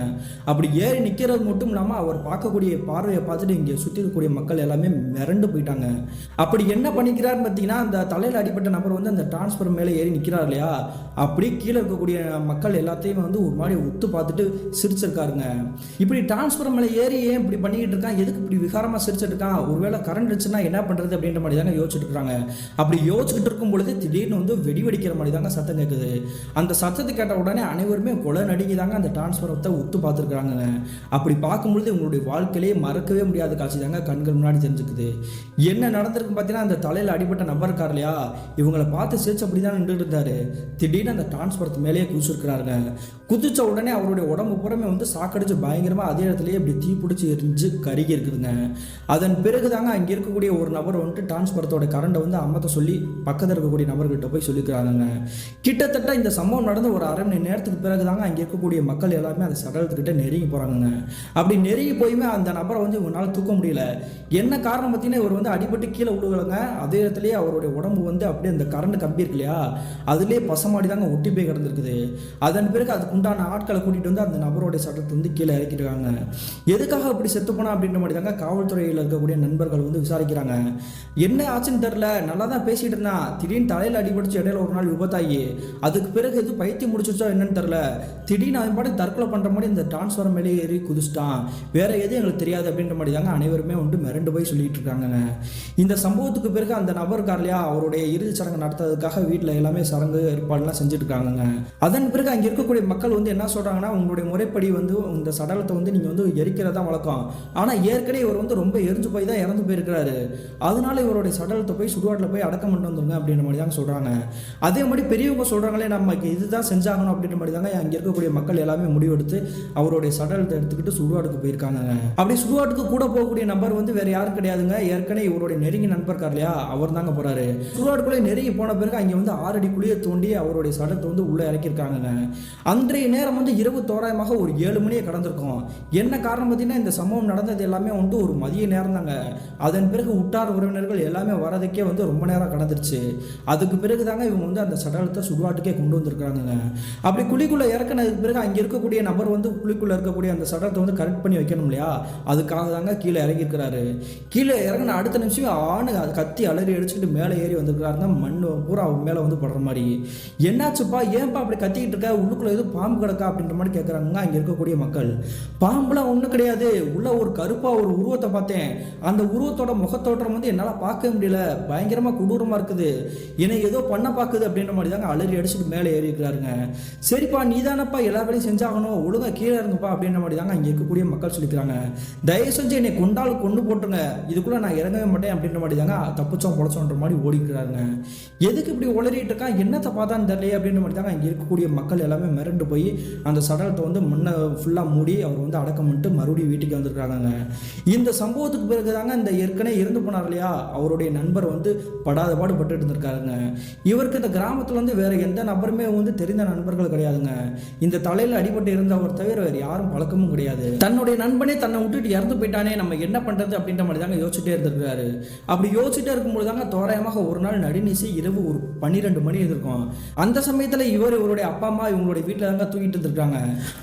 அப்படி ஏறி நிற்கிறது மட்டும் இல்லாமல் அவர் பார்க்கக்கூடிய பார்வையை பார்த்துட்டு இங்கே சுற்றி இருக்கக்கூடிய மக்கள் எல்லாமே மிரண்டு போயிட்டாங்க. அப்படி என்ன பண்ணிக்கிறாருன்னு பார்த்தீங்கன்னா அந்த தலையில் அடிப்பட்ட நபர் வந்து அந்த டிரான்ஸ்ஃபர் மேலே ஏறி நிற்கிறார் இல்லையா, அப்படி கீழே இருக்கக்கூடிய மக்கள் எல்லாத்தையும் வந்து ஒரு மாதிரி ஒத்து பார்த்துட்டு சிரிச்சிருக்காருங்க. இப்படி டிரான்ஸ்ஃபர் மேலே ஏறி ஏன் இப்படி பண்ணிக்கிட்டு இருக்கான், எதுக்கு இப்படி விகாரமாக சிரிச்சிட்டு இருக்கான், ஒருவேளை கரண்ட் இருந்துச்சுன்னா என்ன பண்ணுறது அப்படின்ற மாதிரி தாங்க யோசிச்சுட்டு இருக்காங்க. அப்படி யோசிச்சுக்கிட்டு இருக்கும் பொழுது திடீர்னு வந்து வெடிவெடிக்கிற மாதிரி தாங்க சத்தம் கேட்குது. அந்த சத்தத்தை கேட்ட உடனே அனைவருமே கொலை நடுங்கி தாங்க அந்த டிரான்ஸ்ஃபரத்தை ஒத்து பார்த்துருக்குறாங்க. அப்படி பார்க்கும்பொழுது உங்களுடைய வாழ்க்கையிலேயே மறக்கவே முடியாத காட்சி தாங்க கண்கள் முன்னாடி தெரிஞ்சுக்குது. என்ன நடந்திருக்கு பார்த்தீங்கன்னா அந்த தலையில் அடிபட்ட நபர் இருக்கார் இல்லையா, இவங்களை பார்த்து அப்படி தான் நின்று இருந்தாரு. திடீர்னு அந்த டிரான்ஸ்பரத்து மேலேயே குதிச்சிருக்கிறாருங்க. குதிச்ச உடனே அவருடைய உடம்பு புறமே வந்து சாக்கடிச்சு பயங்கரமா அதே இடத்துலயே இப்படி தீ பிடிச்சி எரிஞ்சு கருகி இருக்குதுங்க. அதன் பிறகு தாங்க அங்கே இருக்கக்கூடிய ஒரு நபர் வந்துட்டு டிரான்ஸ்பரத்தோட கரண்டை வந்து அம்மத்தை சொல்லி பக்கத்தில் இருக்கக்கூடிய நபர்கிட்ட போய் சொல்லிக்கிறாங்க. கிட்டத்தட்ட இந்த சம்பவம் நடந்த ஒரு அரை மணி நேரத்துக்கு பிறகு தாங்க அங்கே இருக்கக்கூடிய மக்கள் எல்லாருமே அந்த சடலத்துக்கிட்ட நெருங்கி போறாங்க. அப்படி நெருங்கி போயுமே அந்த நபரை வந்து இவனால் தூக்க முடியல. என்ன காரணம் பார்த்தீங்கன்னா இவர் வந்து அடிபட்டு கீழே விழுகலங்க. அதே இடத்துலயே அவருடைய உடம்பு வந்து அப்படியே அந்த கரண்ட் கம்பி இருக்கு இல்லையா, அதுலேயே பசமாடி தாங்க ஒட்டி போய் கிடந்திருக்குது. அதன் பிறகு அதுக்கு உண்டான ஆட்களை கூட்டிகிட்டு வந்து அந்த நபருடைய சட்டத்தை வந்து கீழே இறக்கிட்டுருக்காங்க. எதுக்காக அப்படி செத்து போனா அப்படின்ற மாதிரி தாங்க காவல்துறையில் இருக்கக்கூடிய நண்பர்கள் வந்து விசாரிக்கிறாங்க. என்ன ஆச்சுன்னு தெரில, நல்லா தான் பேசிகிட்டு இருந்தான், திடீர்னு தலையில் அடிபடிச்சு இடையில ஒரு நாள் விபத்தாகி அதுக்கு பிறகு எது பைத்தியம் முடிச்சிச்சோ என்னன்னு தெரில, திடீர்னு அவன் பாட்டு தற்கொலை பண்ணுற மாதிரி இந்த டிரான்ஸ்ஃபார்மர் மேலே ஏறி குதிச்சிட்டான், வேற எதுவும் எங்களுக்கு தெரியாது அப்படின்ற மாதிரி தாங்க அனைவருமே வந்து மிரண்டு போய் சொல்லிட்டு இருக்காங்க. இந்த சம்பவத்துக்கு பிறகு அந்த நபர் இல்லையா அவருடைய இறுதிச் சடங்கு நடத்துறதுக்காக வீட்டில் எல்லாமே சடங்கு ஏற்பாடுலாம் செஞ்சுட்டு இருக்காங்க. அதன் பிறகு அங்கே இருக்கக்கூடிய மக்கள் வந்து என்ன சொல்றாங்கன்னா, உங்களுடைய முறைப்படி வந்து இந்த சடலத்தை வந்து நீங்க வந்து எரிக்கிறதா வழக்கம், ஆனால் ஏற்கனவே இவர் வந்து ரொம்ப எரிஞ்சு போய் தான் இறந்து போயிருக்கிறாரு, அதனால இவருடைய சடலத்தை போய் சுடுகாட்டில் போய் அடக்கம் பண்ணிட்டு வந்துருங்க அப்படின்ற மாதிரி தாங்க சொல்றாங்க. அதே மாதிரி பெரியவங்க சொல்றாங்களே நமக்கு இதுதான் செஞ்சாகணும் அப்படின்ற மாதிரி தாங்க அங்கே இருக்கக்கூடிய மக்கள் எல்லாமே முடிவெடுத்து அவருடைய சடலத்தை எடுத்துக்கிட்டு சுடுகாட்டுக்கு போயிருக்காங்க. அப்படி சுடுகாட்டுக்கு கூட போகக்கூடிய நபர் வந்து வேற யாரும் கிடையாதுங்க, ஏற்கனவே இவருடைய நெருங்கி நண்பர் இல்லையா அவர் தாங்க போறாரு. சுடுகாட்டுக்குள்ளே நெருங்கி போன பிறகு அங்கே வந்து 6 அடி குழியை தோண்டி அவருடைய சடலத்தை வந்து உள்ள இறக்கியிருக்காங்க. அன்றைய நேரம் வந்து இரவு தோராயமாக ஒரு 7 மணியை கடந்திருக்கும். என்ன காரணம் பார்த்தீங்கன்னா, இந்த சம்பவம் நடந்தது எல்லாமே வந்து ஒரு மதிய நேரம் தாங்க. அதன் பிறகு உற்றார் உறவினர்கள் எல்லாமே வரதுக்கே வந்து ரொம்ப நேரம் கடந்துருச்சு. அதுக்கு பிறகு தாங்க இவங்க வந்து அந்த சடலத்தை சுடுகாட்டுக்கே கொண்டு வந்திருக்காங்க. அப்படி குழிக்குள்ள இறக்கினதுக்கு பிறகு அங்கே இருக்கக்கூடிய நபர் வந்து குழிக்குள்ள இருக்கக்கூடிய அந்த சடலத்தை வந்து கரெக்ட் பண்ணி வைக்கணும் இல்லையா, அதுக்காக தாங்க கீழே இறங்கியிருக்கிறாரு. கீழே இறங்கின அடுத்த நிமிஷம் அது கத்தி அலறி அடிச்சுட்டு மேலே ஏறி வந்திருக்கிறாருன்னா மண் பூரா அவங்க மேலே வந்து படுற மாதிரி. என்னாச்சுப்பா, ஏன்பா அப்படி கத்திக்கிட்டு இருக்க, உள்ளுக்குள்ள எதுவும் பாம்பு கிடக்கா அப்படின்ற மாதிரி கேட்குறாங்க அங்கே இருக்கக்கூடிய மக்கள். பாம்புலாம் ஒன்றும் கிடையாது, உள்ள ஒரு கருப்பாக ஒரு உருவத்தை பார்த்தேன், அந்த உருவத்தோட முகத்தோற்றம் வந்து என்னால் பார்க்க முடியல, பயங்கரமாக கொடூரமாக இருக்குது, என்னை ஏதோ பண்ண பார்க்குது அப்படின்ற மாதிரி தாங்க அலறி அடிச்சுட்டு மேலே ஏறி இருக்கிறாருங்க. சரிப்பா நீ தானப்பா எல்லா வேலையும் செஞ்சாகணும், ஒழுங்காக கீழே இருங்கப்பா அப்படின்ற மாதிரி தாங்க அங்கே இருக்கக்கூடிய மக்கள் சொல்லிக்கிறாங்க. தயவு செஞ்சு என்னை கொண்டாலும் கொண்டு போட்டுருங்க, இதுக்குள்ளே நான் இறங்கவே மாட்டேன் அப்படின்ற மாதிரி தாங்க தப்புச்சோம் பொழைச்சோன்ற மாதிரி ஓடிக்கிறாருங்க. எதுக்கு இப்படி உளறிட்டு இருக்கான், என்னத்தை பார்த்தான்னு தெரியல அப்படின்ற மாதிரி தாங்க இங்கே இருக்கக்கூடிய மக்கள் எல்லாமே மிரண்டு போய் அந்த சடலத்தை வந்து முன்ன ஃபுல்லாக மூடி அவர் வந்து அடக்கம் பண்ணிட்டு மறுபடியும் வீட்டுக்கு வந்திருக்காங்க. இந்த சம்பவத்துக்கு பிறகு தாங்க இந்த ஏற்கனவே இறந்து போனார் இல்லையா அவருடைய நண்பர் வந்து படாத பாடுபட்டு இருந்திருக்காருங்க. இவருக்கு இந்த கிராமத்தில் வந்து வேற எந்த நபருமே வந்து தெரிந்த நண்பர்கள் கிடையாதுங்க. இந்த தலையில் அடிபட்டு இருந்தவர் தவிர வேறு யாரும் பழக்கமும் கிடையாது. தன்னுடைய நண்பனே தன்னை விட்டுட்டு இறந்து போயிட்டானே, நம்ம என்ன பண்றது அப்படின்ற மாதிரி தாங்க யோசிச்சுட்டே இருந்திருக்காரு. அப்படி யோசிச்சுட்டே இருக்கும்போது தாங்க தோராயமாக ஒரு நாள் நடுநிசி இரவு ஒரு 12 மணி இருக்கும். அந்த சமயத்தில் இவருடைய அப்பா அம்மா இவங்களுடைய வீட்டில் தாங்க தூங்கிட்டு இருந்திருக்காங்க.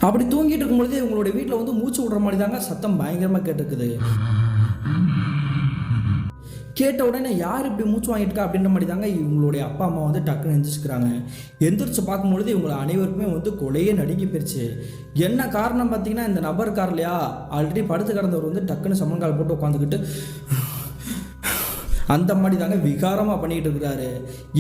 அப்படி தூங்கிட்டு இருக்கும்பொழுது இவங்களுடைய வீட்டில் வந்து மூச்சு விடுற மாதிரி தாங்க சத்தம் பயங்கரமாக கேட்டுருக்குது. கேட்ட உடனே யார் இப்படி மூச்சு வாங்கிட்டுக்கா அப்படின்ற மாதிரி தாங்க இவங்களுடைய அப்பா அம்மா வந்து டக்குன்னு எந்திரிச்சுக்கிறாங்க. எந்திரிச்சு பார்க்கும்பொழுது இவங்களை அனைவருக்குமே வந்து கொலையே நடுங்கி போயிடுச்சு. என்ன காரணம் பார்த்தீங்கன்னா, இந்த நபர் இல்லையா ஆல்ரெடி படுத்து கிடந்தவர் வந்து டக்குன்னு சமன்கால் போட்டு உட்காந்துக்கிட்டு அந்த மாதிரி தாங்க விகாரமாக பண்ணிட்டு இருக்கிறாரு.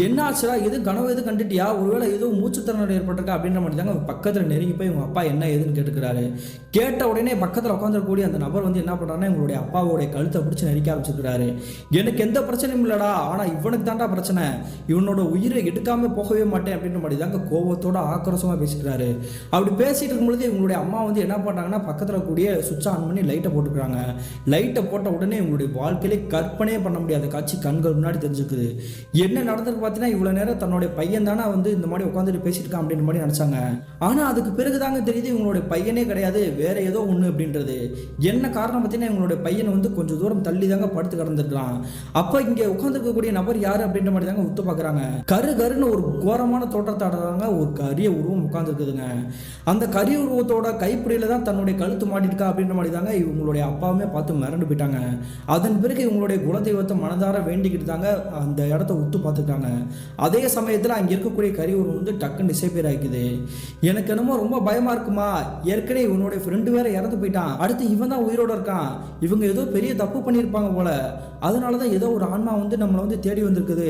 என்ன ஆச்சுடா, எது கனவு எது கண்டுட்டியா, ஒருவேளை ஏதோ மூச்சுத்திறனோட ஏற்பட்டிருக்கா அப்படின்ற மாதிரி தாங்க பக்கத்தில் நெருங்கி போய் உங்கள் அப்பா என்ன ஏதுன்னு கேட்டுக்கிறாரு. கேட்ட உடனே பக்கத்தில் உட்காந்துருக்கக்கூடிய அந்த நபர் வந்து என்ன பண்ணுறாருன்னா எங்களுடைய அப்பாவோடைய கழுத்தை பிடிச்சி நெரிக்க ஆரம்பிச்சிருக்கிறாரு. எனக்கு எந்த பிரச்சனையும் இல்லைடா, ஆனால் இவனுக்கு தாண்டா பிரச்சனை, இவனோட உயிரை எடுக்காமல் போகவே மாட்டேன் அப்படின்ற மாதிரி தாங்க கோபத்தோட ஆக்ரோஷமாக பேசிக்கிறாரு. அப்படி பேசிட்டு இருக்கும்பொழுது இவங்களுடைய அம்மா வந்து என்ன பண்ணுறாங்கன்னா பக்கத்தில் கூடிய சுவிட்ச் ஆன் பண்ணி லைட்டை போட்டுக்கிறாங்க. லைட்டை போட்ட உடனே இவங்களுடைய வாழ்க்கையிலே கற்பனையே பண்ண முடியாது காட்சி கண்கள் முன்னாடி தெரிஞ்சுக்குது. என்ன நடந்திருக்கு பார்த்தீங்கன்னா, இவ்வளோ நேரம் தன்னுடைய பையன் தானே வந்து இந்த மாதிரி உட்காந்துட்டு பேசிட்டு இருக்கான் அப்படின்ற மாதிரி நினச்சாங்க. ஆனால் அதுக்கு பிறகு தாங்க தெரியுது இவங்களுடைய பையனே கிடையாது, வேற ஏதோ ஒன்று அப்படின்றது. என்ன காரணம் பார்த்தீங்கன்னா, இவங்களுடைய பையன் வந்து கொஞ்சம் தூரம் தள்ளி தாங்க படுத்து கிடந்துருக்கான். அப்போ இங்கே உட்காந்துருக்கக்கூடிய நபர் யார் அப்படின்ற மாதிரி தாங்க உத்து பார்க்குறாங்க. கருன்னு ஒரு கோரமான தோற்றத்தாடுறாங்க, ஒரு கரிய உருவம் உட்காந்துருக்குதுங்க. அந்த கரிய உருவத்தோட கைப்பிடியில தான் தன்னுடைய கழுத்து மாட்டிருக்கா அப்படின்ற மாதிரி தாங்க இவங்களுடைய அப்பாவுமே பார்த்து மிரண்டு போயிட்டாங்க. அதன் பிறகு இவங்களுடைய குலதெய்வத்தை மனதார வேண்டிக்கிட்டு தாங்க அந்த இடத்த உத்து பார்த்துருக்காங்க. அதே சமயத்தில் அங்கே இருக்கக்கூடிய கறி உருவம் வந்து டக்குன்னு டிசைப்பேர் ஆகிக்குது. எனக்கு என்னமோ ரொம்ப பயமா இருக்குமா, ஏற்கனவே இவனுடைய ஃப்ரெண்டு வேற இறந்து போயிட்டான், அடுத்து இவன் தான் உயிரோட இருக்கான், இவங்க ஏதோ பெரிய தப்பு பண்ணியிருப்பாங்க போல, அதனால தான் ஏதோ ஒரு ஆன்மா வந்து நம்மளை வந்து தேடி வந்திருக்குது,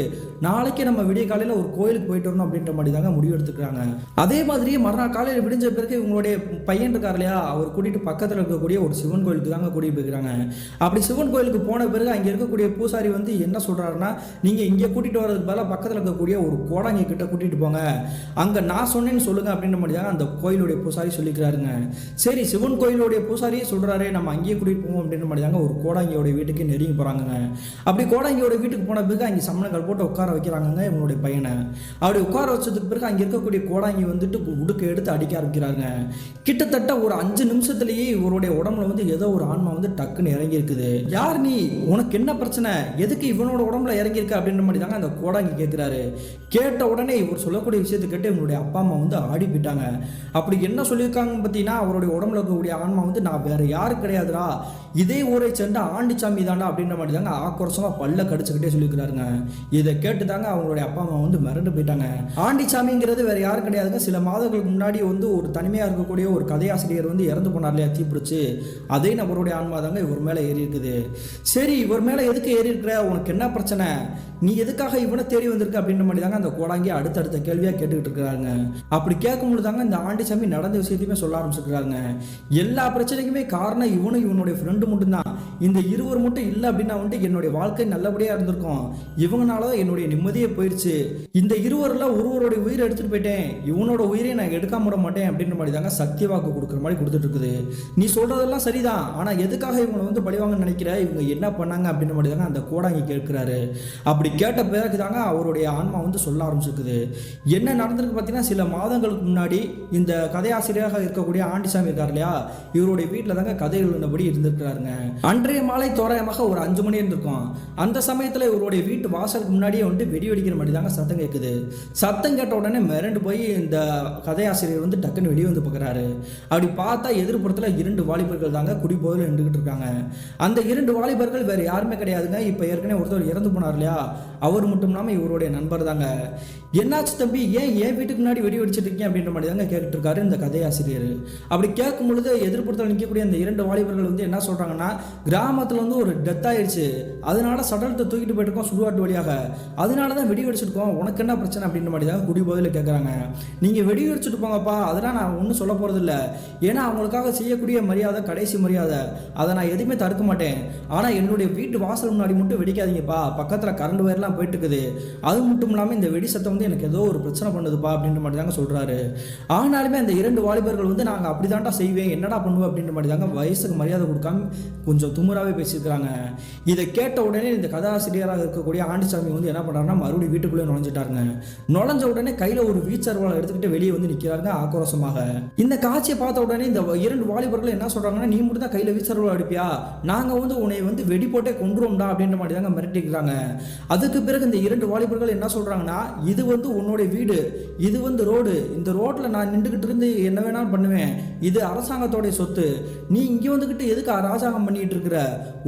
நாளைக்கே நம்ம விடிய காலையில் ஒரு கோயிலுக்கு போயிட்டு வரணும் அப்படின்ற மாதிரி தாங்க முடிவு எடுத்துக்கிறாங்க. அதே மாதிரி மறுநாள் காலையில் விடிஞ்ச பிறகு இவங்களுடைய பையன் இருக்கார் இல்லையா அவர் கூட்டிட்டு பக்கத்தில் இருக்கக்கூடிய ஒரு சிவன் கோயிலுக்கு தாங்க கூட்டிட்டு போயிருக்காங்க. அப்படி சிவன் கோயிலுக்கு போன பிறகு அங்கே இருக்கக்கூடிய பூசாரி வந்து என்ன சொல்றாருன்னா, நீங்க இங்கே கூட்டிட்டு வரதுக்கு பதிலாக பக்கத்தில் இருக்கக்கூடிய ஒரு கோடாங்கி கிட்ட கூட்டிட்டு போங்க, அங்க நான் சொன்னேன்னு சொல்லுங்க அப்படின்ற மாதிரி தாங்க அந்த கோயிலுடைய பூசாரி சொல்லிக்கிறாருங்க. சரி, சிவன் கோயிலுடைய பூசாரியே சொல்றாரு, நம்ம அங்கேயே கூட்டிட்டு போவோம் அப்படின்ற மாதிரி தாங்க ஒரு கோடாங்கியோட வீட்டுக்கு நெருங்கி போறாங்க. அப்படி கோடாங்கியோட வீட்டுக்கு போன பிறகு அங்கே சம்மணங்கள் போட்டு உட்கார வைக்கிறாங்க இவங்களுடைய பையனை. அப்படி உட்கார வச்சதுக்கு பிறகு அங்கே இருக்கக்கூடிய கோடாங்கி வந்துட்டு உடுக்க எடுத்து அடிக்க ஆரம்பிக்கிறாங்க. கிட்டத்தட்ட ஒரு 5 நிமிஷத்துலேயே இவருடைய உடம்புல வந்து ஏதோ ஒரு ஆன்மா வந்து டக்குன்னு இறங்கி இருக்குது. யார் நீ, உனக்கு என்ன பிரச்சனை, எதுக்கு இவனோட உடம்புல இறங்கியிருக்க அப்படின்ற மாதிரி தாங்க அந்த கோடாங்கி கேட்குறாரு. கேட்ட உடனே இவர் சொல்லக்கூடிய விஷயத்தை கேட்டு இவங்களுடைய அப்பா அம்மா வந்து ஆடி போயிட்டாங்க. அப்படி என்ன சொல்லியிருக்காங்க பார்த்தீங்கன்னா, அவருடைய உடம்புல இருக்கக்கூடிய ஆன்மா வந்து நான் வேற யாரும் கிடையாதுடா, இதே ஊரை சேர்ந்த ஆண்டிச்சாமி தாண்டா அப்படின்ற மாதிரி தாங்க தாங்க ஆக்ரோஷமாக பல்ல கடிச்சுக்கிட்டே சொல்லியிருக்கிறாருங்க. இதை கேட்டு தாங்க அவங்களுடைய அப்பா அம்மா வந்து மிரண்டு போயிட்டாங்க. ஆண்டிச்சாமிங்கிறது வேற யாரும் கிடையாதுங்க. சில மாதங்களுக்கு முன்னாடி வந்து ஒரு தனிமையாக இருக்கக்கூடிய ஒரு கதையாசிரியர் வந்து இறந்து போனார் இல்லையா, தீப்பிடிச்சு. அதே நபருடைய ஆன்மா தாங்க இவர் மேலே ஏறி இருக்குது. சரி, இவர் மேலே எதுக்கு ஏறி இருக்கிற, உனக்கு என்ன பிரச்சனை, நீ எதுக்காக இவனை தேடி வந்திருக்க அப்படின்ற மாதிரி தாங்க அந்த கோடாங்கி அடுத்தடுத்த கேள்வியாக கேட்டுக்கிட்டு இருக்கிறாங்க. அப்படி கேட்கும்போது தாங்க இந்த ஆண்டிச்சாமி நடந்த விஷயத்தையுமே சொல்ல ஆரம்பிச்சிருக்கிறாங்க. எல்லா பிரச்சனைக்குமே காரணம் இவனும் இவனுடைய ஃப்ரெண்டு மட்டும்தான். இந்த இருவர் மட்டும் இல்லை அப்படின்னா வந்துட்டு என்னுடைய வாழ்க்கை நல்லபடியாக இருந்திருக்கும். இவங்கனால தான் என்னுடைய நிம்மதியே போயிடுச்சு. இந்த இருவரில் ஒருவருடைய உயிரை எடுத்துகிட்டு போயிட்டேன், இவனோட உயிரை நான் எடுக்காம விட மாட்டேன் அப்படின்ற மாதிரி தாங்க சக்தி வாக்கு கொடுக்குற மாதிரி கொடுத்துட்டு இருக்குது. நீ சொல்கிறதெல்லாம் சரிதான், ஆனால் எதுக்காக இவங்களை வந்து பழிவாங்க நினைக்கிற, இவங்க என்ன பண்ணாங்க அப்படின்ற மாதிரி தாங்க அந்த கோடாங்கி கேட்கிறாரு. அப்படி கேட்ட பிறகு தாங்க அவருடைய ஆன்மா வந்து சொல்ல ஆரம்பிச்சிருக்குது. என்ன நடந்திருக்கு பார்த்தீங்கன்னா, சில மாதங்களுக்கு முன்னாடி இந்த கதையாசிரியராக இருக்கக்கூடிய ஆண்டிசாமி இருக்கார் இல்லையா, இவருடைய வீட்டில் தாங்க கதை எழுதினபடி இருந்திருக்கிறாருங்க. அன்றைய மாலை தோராயமாக ஒரு 5 மணி இருந்திருக்கும். அந்த சமயத்தில் இவருடைய வீட்டு வாசலுக்கு முன்னாடியே வந்து வெடி வெடிக்கிற மாதிரி தாங்க சத்தம் கேட்குது. சத்தம் கேட்ட உடனே மிரண்டு போய் இந்த கதையாசிரியர் வந்து டக்குன்னு வெளியே வந்து பார்க்குறாரு. அப்படி பார்த்தா எதிர்ப்புறத்தில் 2 வாலிபர்கள் தாங்க குடிபோதையில் நின்றுக்கிட்டு இருக்காங்க. அந்த 2 வாலிபர்கள் வேறு யாருமே கிடையாதுங்க. இப்போ ஏற்கனவே ஒருத்தர் இறந்து போனார் இல்லையா, அவர் மட்டும் இல்லாமல் இவருடைய நண்பர் தாங்க. என்னாச்சு தம்பி, ஏன் வீட்டுக்கு முன்னாடி வெடி வெடிச்சிட்டு இருக்கீங்க அப்படின்ற மாதிரி தாங்க கேட்டுட்டு இருக்காரு இந்த கதையாசிரியர். அப்படி கேட்கும் பொழுது எதிர்ப்புறத்தில் நிற்கக்கூடிய அந்த 2 வாலிபர்கள் வந்து என்ன சொல்றாங்கன்னா, கிராமத்தில் வந்து ஒரு டெத் ஆயிடுச்சு, அதனால சடலத்தை தூக்கிட்டு போயிட்டு சுடுகாட்டு வழியாக, அதனால தான் வெடி வெடிச்சிருக்கோம், உனக்கு என்ன பிரச்சனை அப்படின்ற மாதிரி தாங்க குடிபோதையில் கேட்குறாங்க. நீங்கள் வெடி வெடிச்சுட்டு போங்கப்பா, அதெல்லாம் நான் ஒன்றும் சொல்ல போகிறது இல்லை, ஏன்னா அவங்களுக்காக செய்யக்கூடிய மரியாதை கடைசி மரியாதை, அதை நான் எதுவுமே தடுக்க மாட்டேன். ஆனால் என்னுடைய வீட்டு வாசல் முன்னாடி மட்டும் வெடிக்காதீங்கப்பா, பக்கத்தில் கரண்ட் வயர்லாம் போயிட்டு இருக்குது, அது மட்டும் இல்லாமல் இந்த வெடி சத்தம் வந்து எனக்கு ஏதோ ஒரு பிரச்சனை பண்ணுதுப்பா அப்படின்ற மாதிரி தாங்க சொல்கிறாரு. ஆனாலுமே அந்த 2 வாலிபர்கள் வந்து நாங்கள் அப்படி தான்டா செய்வேன், என்னடா பண்ணுவோம் அப்படின்ற மாதிரி தாங்க வயசுக்கு மரியாதை கொடுக்காம கொஞ்சம் துமுறாவே பேசியிருக்கிறாங்க. இதை கேட்ட உடனே இந்த கதாசிரியராக இருக்கக்கூடிய ஆண்டிசாமி வந்து என்ன பண்ணுறாருன்னா மறுபடியும் வீட்டுக்குள்ளே நுழைஞ்சிட்டாருங்க. நுழைஞ்ச உடனே கையில் ஒரு வீச்சர்வாளை எடுத்துக்கிட்டு வெளியே வந்து நிற்கிறாருங்க ஆக்ரோஷமாக. இந்த காட்சியை பார்த்த உடனே இந்த 2 வாலிபர்கள் என்ன சொல்கிறாங்கன்னா, நீ மட்டும் தான் கையில் வீச்சர்வாளை அடிப்பியா, நாங்கள் வந்து உன்னை வந்து வெடி போட்டே கொண்டுருவோம்டா அப்படின்ற மாதிரி தாங்க மிரட்டிக்கிறாங்க. அதுக்கு பிறகு இந்த 2 வாலிபர்கள் என்ன சொல்கிறாங்கன்னா, இது வந்து உன்னுடைய வீடு, இது வந்து ரோடு, இந்த ரோட்டில் நான் நின்றுக்கிட்டு இருந்து என்ன வேணாலும் பண்ணுவேன், இது அரசாங்கத்தோடைய சொத்து, நீ இங்கே வந்துக்கிட்டு எதுக்கு அரசாங்கம் பண்ணிட்டு இருக்கிற,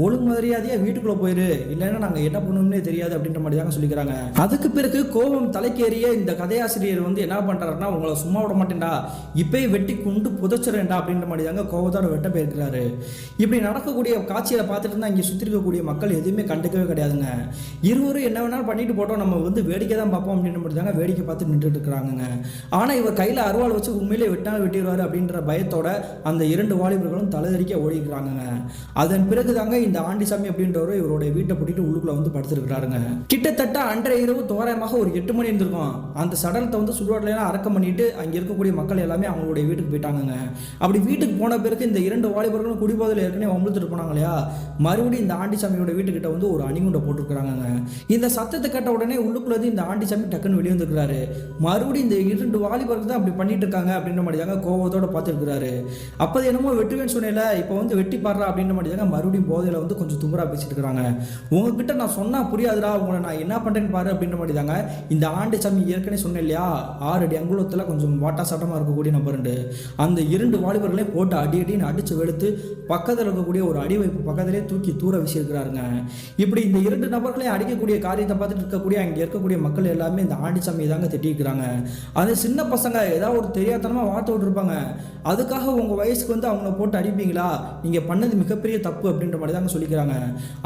ஒழுங்கு மரியாதையாக வீட்டுக்குள்ளே போயிரு, இல்லைன்னா நாங்கள் என்ன பண்ணுவோம்னே தெரியாது அப்படின்ற மாதிரி தாங்க சொல்லிக்கிறாங்க. அதுக்கு பிறகு கோபம் தலைக்கேறிய இந்த கதையாசிரியர் வந்து என்ன பண்ணுறாருன்னா, உங்களை சும்மா விட மாட்டேன்டா, இப்பயே வெட்டி கொண்டு புதைச்சிடேன்டா அப்படின்ற மாதிரி தாங்க கோபத்தோட வெட்ட போயிருக்கிறாரு. இப்படி நடக்கக்கூடிய காட்சியை பார்த்துட்டு இருந்தால் இங்கே சுற்றி இருக்கக்கூடிய மக்கள் எதுவுமே கண்டுக்கவே கிடையாதுங்க. இருவரும் என்ன வேணாலும் பண்ணிட்டு போட்டோம், நம்ம வந்து வேடிக்கை தான் பார்ப்போம் அப்படின்ற மாதிரி தாங்க வேடிக்கை பார்த்து நின்றுட்டு இருக்கிறாங்க. ஆனால் இவர் கையில் அருவாள் வச்சு உண்மையிலே வெட்டாலும் வெட்டிடுவார் அப்படின்ற பயத்தோட அந்த 2 வாலிபர்களும் தலைதறிக்க ஓடிக்கிறாங்க. அதன் பிறகு தாங்க இந்த ஆண்டிசாமி அப்படின்றவர் இவருடைய வீட்டை பூட்டிட்டு உள்ளுக்குள்ள வந்து படுத்திருக்கிறாருங்க. கிட்டத்தட்ட அன்றைய இரவு தோராயமாக ஒரு 8 மணி இருந்திருக்கும். அந்த சடலத்தை வந்து சுடுகாட்டிலாம் அடக்கம் பண்ணிட்டு அங்கே இருக்கக்கூடிய மக்கள் எல்லாமே அவங்களுடைய வீட்டுக்கு போயிட்டாங்க. அப்படி வீட்டுக்கு போன பிறகு இந்த 2 வாலிபர்களும் குடிபோதையில் ஏற்கனவே அமுழ்த்துட்டு போனாங்க இல்லையா, மறுபடியும் இந்த ஆண்டிசாமியோட வீட்டுக்கிட்ட வந்து ஒரு அணிகுண்டை போட்டுருக்காங்க. இந்த சத்தத்தை கேட்ட உடனே உள்ளுக்குள்ள இந்த ஆண்டிசாமி டக்குன்னு வெளியே வந்துருக்கிறாரு. மறுபடியும் இந்த 2 வாலிபர்கள் தான் அப்படி பண்ணிட்டு இருக்காங்க அப்படின்ற மாதிரி தாங்க கோபத்தோட பார்த்துருக்கிறாரு. அப்போது என்னமோ வெட்டுவேன்னு சொன்னேன்ல, இப்போ வந்து வெட்டி பாடுறா அப்படின்ற மாதிரி தாங்க மறுபடியும் போதையில் வந்து கொஞ்சம் தும்பரா பேசிட்டு இருக்கிறாங்க. உங்ககிட்ட நான் சொன்னா புரியாதுடா, உங்களை நான் என்ன பண்ணுறேன்னு பாரு அப்படின்ற மாதிரி தாங்க இந்த ஆண்டிசாமி ஏற்கனவே சொன்னேன் இல்லையா, 6 அடி அங்குலத்தில் கொஞ்சம் வாட்டா சட்டமாக இருக்கக்கூடிய நபருண்டு அந்த 2 வாலிபர்களையும் போட்டு அடின்னு அடித்து வெளுத்து பக்கத்தில் இருக்கக்கூடிய ஒரு அடி வைப்பு பக்கத்திலே தூக்கி தூர வீசியிருக்கிறாருங்க. இப்படி இந்த 2 நபர்களையும் அடிக்கக்கூடிய காரியத்தை பார்த்துட்டு இருக்கக்கூடிய அங்கே இருக்கக்கூடிய மக்கள் எல்லாமே இந்த ஆண்டிசாமியை தாங்க திட்டிருக்கிறாங்க. அது சின்ன பசங்க ஏதாவது ஒரு தெரியாதனமாக வார்த்தை விட்டுருப்பாங்க, அதுக்காக உங்கள் வயசுக்கு வந்து அவங்கள போட்டு அடிப்பீங்களா, நீங்கள் பண்ணது மிகப்பெரிய தப்பு அப்படின்ற மாதிரி தாங்க சொல்லிக்கிறாங்க.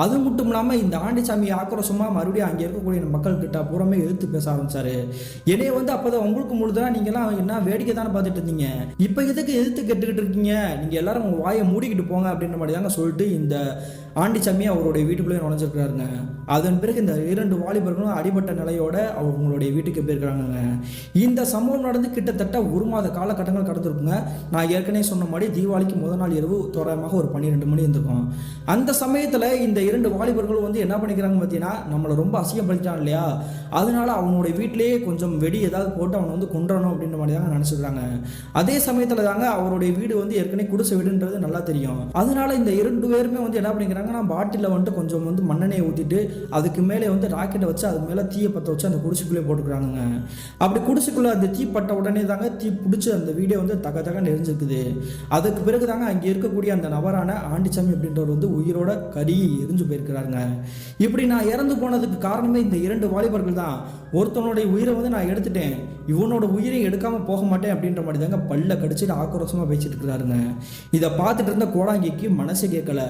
அது மட்டும் இல்லாமல் இந்த ஆண்டிசாமி ஆக்ரோஷமாக மறுபடியும் அங்கே இருக்கக்கூடிய மக்கள்கிட்ட பூராமே எதிர்த்து பேச ஆரம்பிச்சாரு. என்னைய வந்து அப்போதான் உங்களுக்கு முழுதான் நீங்கள்லாம் என்ன வேடிக்கை தானே பார்த்துட்டு இருந்தீங்க, இப்போ எதுக்கு எதிர்த்து கேட்டுக்கிட்டு இருக்கீங்க, நீங்கள் எல்லாரும் உங்கள் வாயை மூடிக்கிட்டு போங்க அப்படின்ற மாதிரி தாங்க சொல்லிட்டு இந்த ஆண்டிசாமி அவருடைய வீட்டுக்குள்ளேயே நுழைஞ்சிருக்கிறாருங்க. அதன் பிறகு இந்த 2 வாலிபர்களும் அடிபட்ட நிலையோட அவங்களுடைய வீட்டுக்கு போயிருக்கிறாங்க. இந்த சம்பவம் நடந்து கிட்டத்தட்ட 1 மாத காலகட்டங்கள் கடந்திருக்குங்க. நான் ஏற்கனவே சொன்ன மாதிரி தீபாவளிக்கு முதல் நாள் இரவு தோராயமாக ஒரு 12 மணி இருந்திருக்கும். அந்த சமயத்தில் இந்த 2 வாலிபர்களும் வந்து என்ன பண்ணிக்கிறாங்க பார்த்தீங்கன்னா, நம்மளை ரொம்ப அசிங்கப்படுத்திட்டான் இல்லையா, அதனால அவனுடைய வீட்டிலேயே கொஞ்சம் வெடி ஏதாவது போட்டு அவனை வந்து கொன்றணும் அப்படின்ற மாதிரி தாங்க நினச்சிக்கிறாங்க. அதே சமயத்தில் தாங்க அவருடைய வீடு வந்து ஏற்கனவே குடிசை வீடுன்றது நல்லா தெரியும். அதனால இந்த 2 பேருமே வந்து என்ன பண்ணிக்கிறாங்கன்னா, பாட்டிலில் வந்துட்டு கொஞ்சம் வந்து மண்ணெண்ணெயை ஊற்றிட்டு அதுக்கு மேலே வந்து ராக்கெட்டை வச்சு அது மேலே தீயை பற்ற வச்சு அந்த குடிசைக்குள்ளே போட்டுக்கிறாங்க. அப்படி குடிசைக்குள்ளே அந்த தீ பட்ட உடனே தாங்க தீ பிடிச்சி அந்த வீடியோ வந்து தக நெறிஞ்சிருக்குது. அதுக்கு பிறகு தாங்க அங்கே இருக்கக்கூடிய அந்த நபரான ஆண்டிசாமி அப்படின்றவர் வந்து உயிரோட கறி எரிஞ்சு போயிருக்கிறார். இருக்கிறாருங்க. இப்படி நான் இறந்து போனதுக்கு காரணமே இந்த 2 வாலிபர்கள் தான். ஒருத்தனுடைய உயிரை வந்து நான் எடுத்துட்டேன், இவனோட உயிரை எடுக்காம போக மாட்டேன் அப்படின்ற மாதிரி தாங்க பல்ல கடிச்சிட்டு ஆக்ரோஷமா பேசிட்டு இருக்கிறாருங்க. இதை பார்த்துட்டு இருந்த கோடாங்கிக்கு மனசு கேட்கல.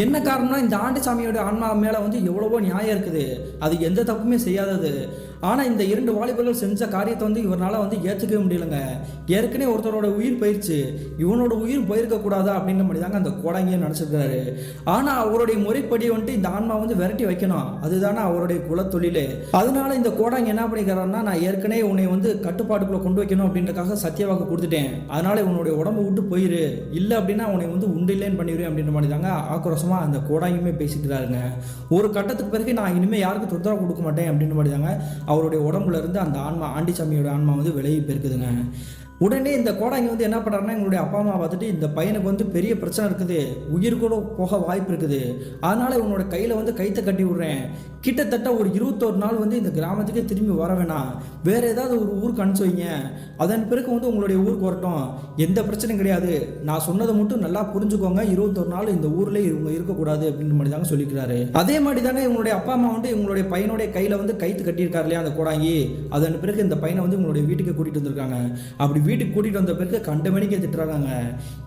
என்ன காரணம்னா, இந்த ஆண்டிசாமியோட ஆன்மா மேல வந்து எவ்வளவோ நியாயம் இருக்குது, அது எந்த தப்புமே செய்யாதது. ஆனா இந்த 2 வாலிபர்கள் செஞ்ச காரியத்தை வந்து இவரால் வந்து ஏற்றுக்கவே முடியலங்க. ஏற்கனவே ஒருத்தரோட உயிர் போயிடுச்சு, இவனோட உயிர் போயிருக்க கூடாதா அப்படின்ற மாதிரி தாங்க அந்த கோடாங்கியை நினைச்சிருக்காரு. ஆனா அவருடைய முறைப்படி வந்துட்டு இந்த ஆன்மா வந்து விரட்டி வைக்கணும், அதுதானே அவருடைய குலத்தொழில். அதனால இந்த கோடாங்கி என்ன பண்ணிக்கிறாருன்னா, நான் ஏற்கனவே உன்னை வந்து கட்டுப்பாட்டுக்குள்ள கொண்டு வைக்கணும் அப்படின்றக்காக சத்தியவாக்கு கொடுத்துட்டேன், அதனால உன்னுடைய உடம்பு விட்டு போயிரு, இல்லை அப்படின்னா உன்னை வந்து உண்டு இல்லைன்னு பண்ணிடுவேன் அப்படின்ற மாதிரி தாங்க ஆக்ரோஷமா அந்த கோடாங்கியுமே பேசிக்கிறாருங்க. ஒரு கட்டத்துக்கு பிறகு நான் இனிமேல் யாருக்கும் தொந்தரவு கொடுக்க மாட்டேன் அப்படின்ற மாதிரி தாங்க அவருடைய உடம்புல இருந்து அந்த ஆன்மா, ஆண்டிசாமியோட ஆன்மா வந்து விலகி போயிருக்குதுங்க. உடனே இந்த கோடாங்கி வந்து என்ன பண்ணுறாருன்னா, எங்களுடைய அப்பா அம்மா பார்த்துட்டு இந்த பையனுக்கு வந்து பெரிய பிரச்சனை இருக்குது, உயிர் கூட போக வாய்ப்பு இருக்குது, அதனால இவனோட கையில் வந்து கைத்தை கட்டி விடுறேன், கிட்டத்தட்ட ஒரு 21 நாள் வந்து இந்த கிராமத்துக்கே திரும்பி வர வேணாம், வேறு ஏதாவது ஒரு ஊருக்கு அனுப்பிச்சு வைங்க, அதன் பிறகு வந்து உங்களுடைய ஊருக்கு வரட்டும், எந்த பிரச்சனையும் கிடையாது, நான் சொன்னதை மட்டும் நல்லா புரிஞ்சுக்கோங்க, 21 நாள் இந்த ஊரில் இவங்க இருக்கக்கூடாது அப்படின்ற மாதிரி தாங்க சொல்லிக்கிறாரு. அதே மாதிரி தாங்க இவங்களுடைய அப்பா அம்மா வந்து இவங்களுடைய பையனுடைய கையில் வந்து கைத்து கட்டியிருக்காரு இல்லையா அந்த கோடாங்கி, அதன் பிறகு இந்த பையனை வந்து இவங்களுடைய வீட்டுக்கு கூட்டிகிட்டு வந்திருக்காங்க. அப்படி வீட்டுக்கு கூட்டிகிட்டு வந்த பிறகு கண்ட மணிக்கு திட்டுறாங்க,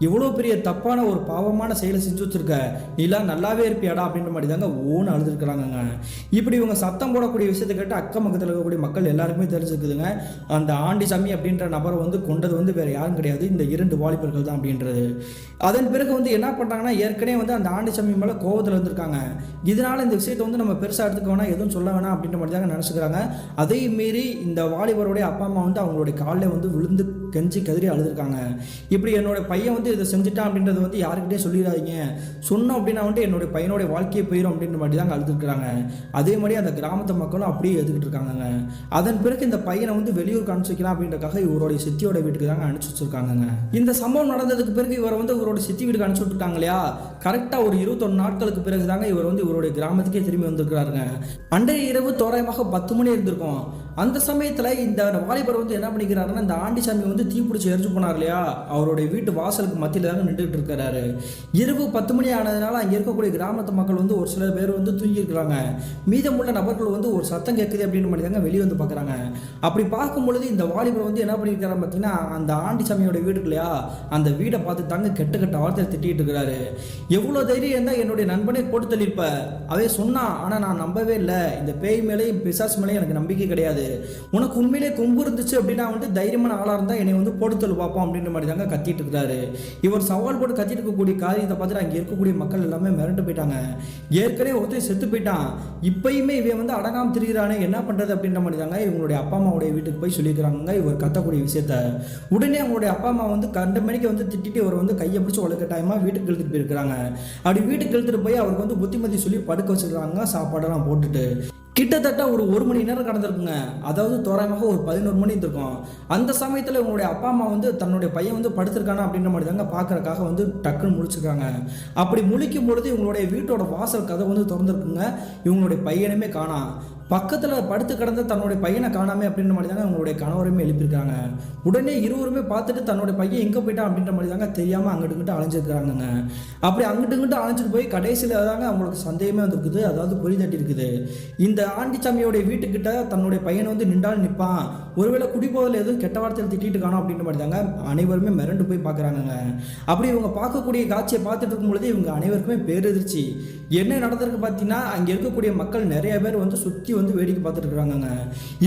இவ்வளோ பெரிய தப்பான ஒரு பாவமான செயலை செஞ்சு வச்சிருக்க, நீலாம் நல்லாவே இருப்பியாடா அப்படின்ற மாதிரி தாங்க ஓன்னு அழுதுருக்கிறாங்க. இப்படி இவங்க சத்தம் போடக்கூடிய விஷயத்தை கேட்டு அக்கம் பக்கத்தில் இருக்கக்கூடிய மக்கள் எல்லாருக்குமே தெரிஞ்சுக்குதுங்க, அந்த ஆண்டிசாமி அப்படின்ற நபரை வந்து கொண்டது வந்து வேற யாரும் கிடையாது, இந்த 2 வாலிபர்கள் தான் அப்படின்றது. அதன் பிறகு வந்து என்ன பண்ணுறாங்கன்னா, ஏற்கனவே வந்து அந்த ஆண்டிசாமி மேலே கோவத்தில் இருந்திருக்காங்க, இதனால இந்த விஷயத்தை வந்து நம்ம பெருசாக எடுத்துக்க வேணாம், எதுவும் சொல்ல வேணாம் அப்படின்ற மாதிரி தாங்க நினச்சிக்கிறாங்க. அதே மீறி இந்த வாலிபருடைய அப்பா அம்மா வந்து அவங்களுடைய காலில் வந்து விழுந்து கெஞ்சி கதறி அழுதுருக்காங்க. இப்படி என்னோட பையன் வந்து இதை செஞ்சுட்டான் அப்படின்றது வந்து யாருக்கிட்டே சொல்லிடாதீங்க, சொன்னோம் அப்படின்னா வந்து என்னோட பையனோட வாழ்க்கையை போயிடும் அப்படின்ற மாதிரி தாங்க அழுதுருக்குறாங்க. அதே மாதிரி அந்த கிராமத்து மக்களும் அப்படியே எதுக்கிட்டு இருக்காங்க. அதன் பிறகு இந்த பையனை வந்து வெளியூருக்கு அனுப்பிச்சு வைக்கலாம் அப்படின்றக்காக இவருடைய சித்தியோட வீட்டுக்கு தாங்க அனுப்பிச்சு வச்சிருக்காங்க. இந்த சம்பவம் நடந்ததுக்கு பிறகு இவர் வந்து இவரோட சித்தி வீட்டுக்கு அனுப்பிச்சு விட்டுருக்காங்க இல்லையா, கரெக்டாக ஒரு 21 நாட்களுக்கு பிறகு தாங்க இவர் வந்து இவருடைய கிராமத்துக்கே திரும்பி வந்திருக்கிறாருங்க. அன்றைய இரவு தோராயமாக 10 மணி இருந்திருக்கும். அந்த சமயத்தில் இந்த வாலிபர் வந்து என்ன பண்ணிக்கிறாருன்னா, இந்த ஆண்டிசாமி வந்து தீப்பிடிச்சு எரிஞ்சு போனார் இல்லையா, அவருடைய வீட்டு வாசலுக்கு மத்தியில் தாங்க நின்றுட்டு இருக்கிறாரு. இரவு 10 மணி ஆனதுனால அங்கே இருக்கக்கூடிய கிராமத்து மக்கள் வந்து ஒரு சில பேர் வந்து தூங்கி இருக்கிறாங்க, மீதமுள்ள நபர்கள் வந்து ஒரு சத்தம் கேட்குது அப்படின்னு மாதிரி தாங்க வெளியே வந்து பார்க்குறாங்க. அப்படி பார்க்கும் பொழுது இந்த வாலிபர் வந்து என்ன பண்ணியிருக்காரு பார்த்தீங்கன்னா, அந்த ஆண்டிசாமியோட வீடு இல்லையா, அந்த வீடை பார்த்து தாங்க கெட்ட கெட்ட வார்த்தை திட்டிகிட்டு இருக்கிறாரு. எவ்வளோ தைரியம் இருந்தால் என்னுடைய நண்பனே போட்டு தள்ளியிருப்ப, அவே சொன்னான், ஆனால் நான் நம்பவே இல்லை, இந்த பேய் மேலேயும் பிசாசு மேலேயும் எனக்கு நம்பிக்கை கிடையாது, உனக்கு உண்மையிலே கொம்பு இருந்துச்சு அப்படின்னா வந்து தைரியமான ஆளாக இருந்தால் என்னை வந்து போட்டு தள்ளு பார்ப்போம் அப்படின்ற மாதிரி தாங்க கத்திட்டு இருக்கிறாரு. இவர் சவால் போட்டு கத்திட்டு இருக்கக்கூடிய காரியத்தை பார்த்துட்டு அங்கே இருக்கக்கூடிய மக்கள் எல்லாமே மிரண்டு போயிட்டாங்க. ஏற்கனவே ஒருத்தர் செத்து போயிட்டான், இப்பயுமே இவன் வந்து அடங்காமல் திரிகிறானே, என்ன பண்ணுறது அப்படின்ற மாதிரி தாங்க இவங்களுடைய அப்பா அம்மாவுடைய வீட்டுக்கு போய் சொல்லியிருக்கிறாங்க இவர் கத்தக்கூடிய விஷயத்த. உடனே அவங்களுடைய அப்பா அம்மா வந்து கண்ட மணிக்கு வந்து திட்டிட்டு இவர் வந்து கையை பிடிச்சி வளர்க்கட்டாயமாக வீட்டுக்கு இழுத்துட்டு போயிருக்கிறாங்க. அப்படி வீட்டுக்கு இழுத்துட்டு போய் அவருக்கு வந்து புத்திமதி சொல்லி படுக்க வச்சுருக்காங்க, சாப்பாடெல்லாம் போட்டுட்டு. கிட்டத்தட்ட ஒரு 1 மணி நேரம் கடந்திருக்குங்க, அதாவது தோராயமாக ஒரு 11 மணி இருந்திருக்கும். அந்த சமயத்தில் இவங்களுடைய அப்பா அம்மா வந்து தன்னுடைய பையன் வந்து படுத்திருக்கானா அப்படின்ற மாதிரி தாங்க பார்க்கறக்காக வந்து டக்குன்னு முழிச்சிருக்காங்க. அப்படி முழிக்கும் பொழுது இவங்களுடைய வீட்டோட வாசல் கதை வந்து திறந்துருக்குங்க, இவங்களுடைய பையனுமே காணோம். பக்கத்தில் படுத்து கிடந்த தன்னுடைய பையனை காணாமே அப்படின்ற மாதிரி தாங்க அவங்களுடைய கணவருமே எழுப்பியிருக்காங்க. உடனே இருவருமே பார்த்துட்டு தன்னுடைய பையன் எங்கே போயிட்டான் அப்படின்ற மாதிரி தாங்க தெரியாமல் அங்கிட்டுக்கிட்டு அலைஞ்சிருக்கிறாங்க. அப்படி அங்கிட்டுக்கிட்டு அலைஞ்சிட்டு போய் கடைசியில் தாங்க அவங்களுக்கு சந்தேகமே வந்துருக்குது, அதாவது பொறி தட்டி இருக்குது. இந்த ஆண்டிசாமியோடைய வீட்டுக்கிட்ட தன்னுடைய பையனை வந்து நின்றாலும் நிற்பான், ஒருவேளை குடிபோதில் எதுவும் கெட்ட வார்த்தையில் திட்டிட்டு காணும் அப்படின்ற மாதிரி தாங்க அனைவருமே மிரண்டு போய் பார்க்குறாங்க. அப்படி இவங்க பார்க்கக்கூடிய காட்சியை பார்த்துட்டு இருக்கும் பொழுது இவங்க அனைவருக்குமே பேரெதிர்ச்சி. என்ன நடந்திருக்கு பார்த்தீங்கன்னா, அங்கே இருக்கக்கூடிய மக்கள் நிறைய பேர் வந்து சுற்றி வந்து வேடிக்கை பார்த்துட்டு இருக்காங்க.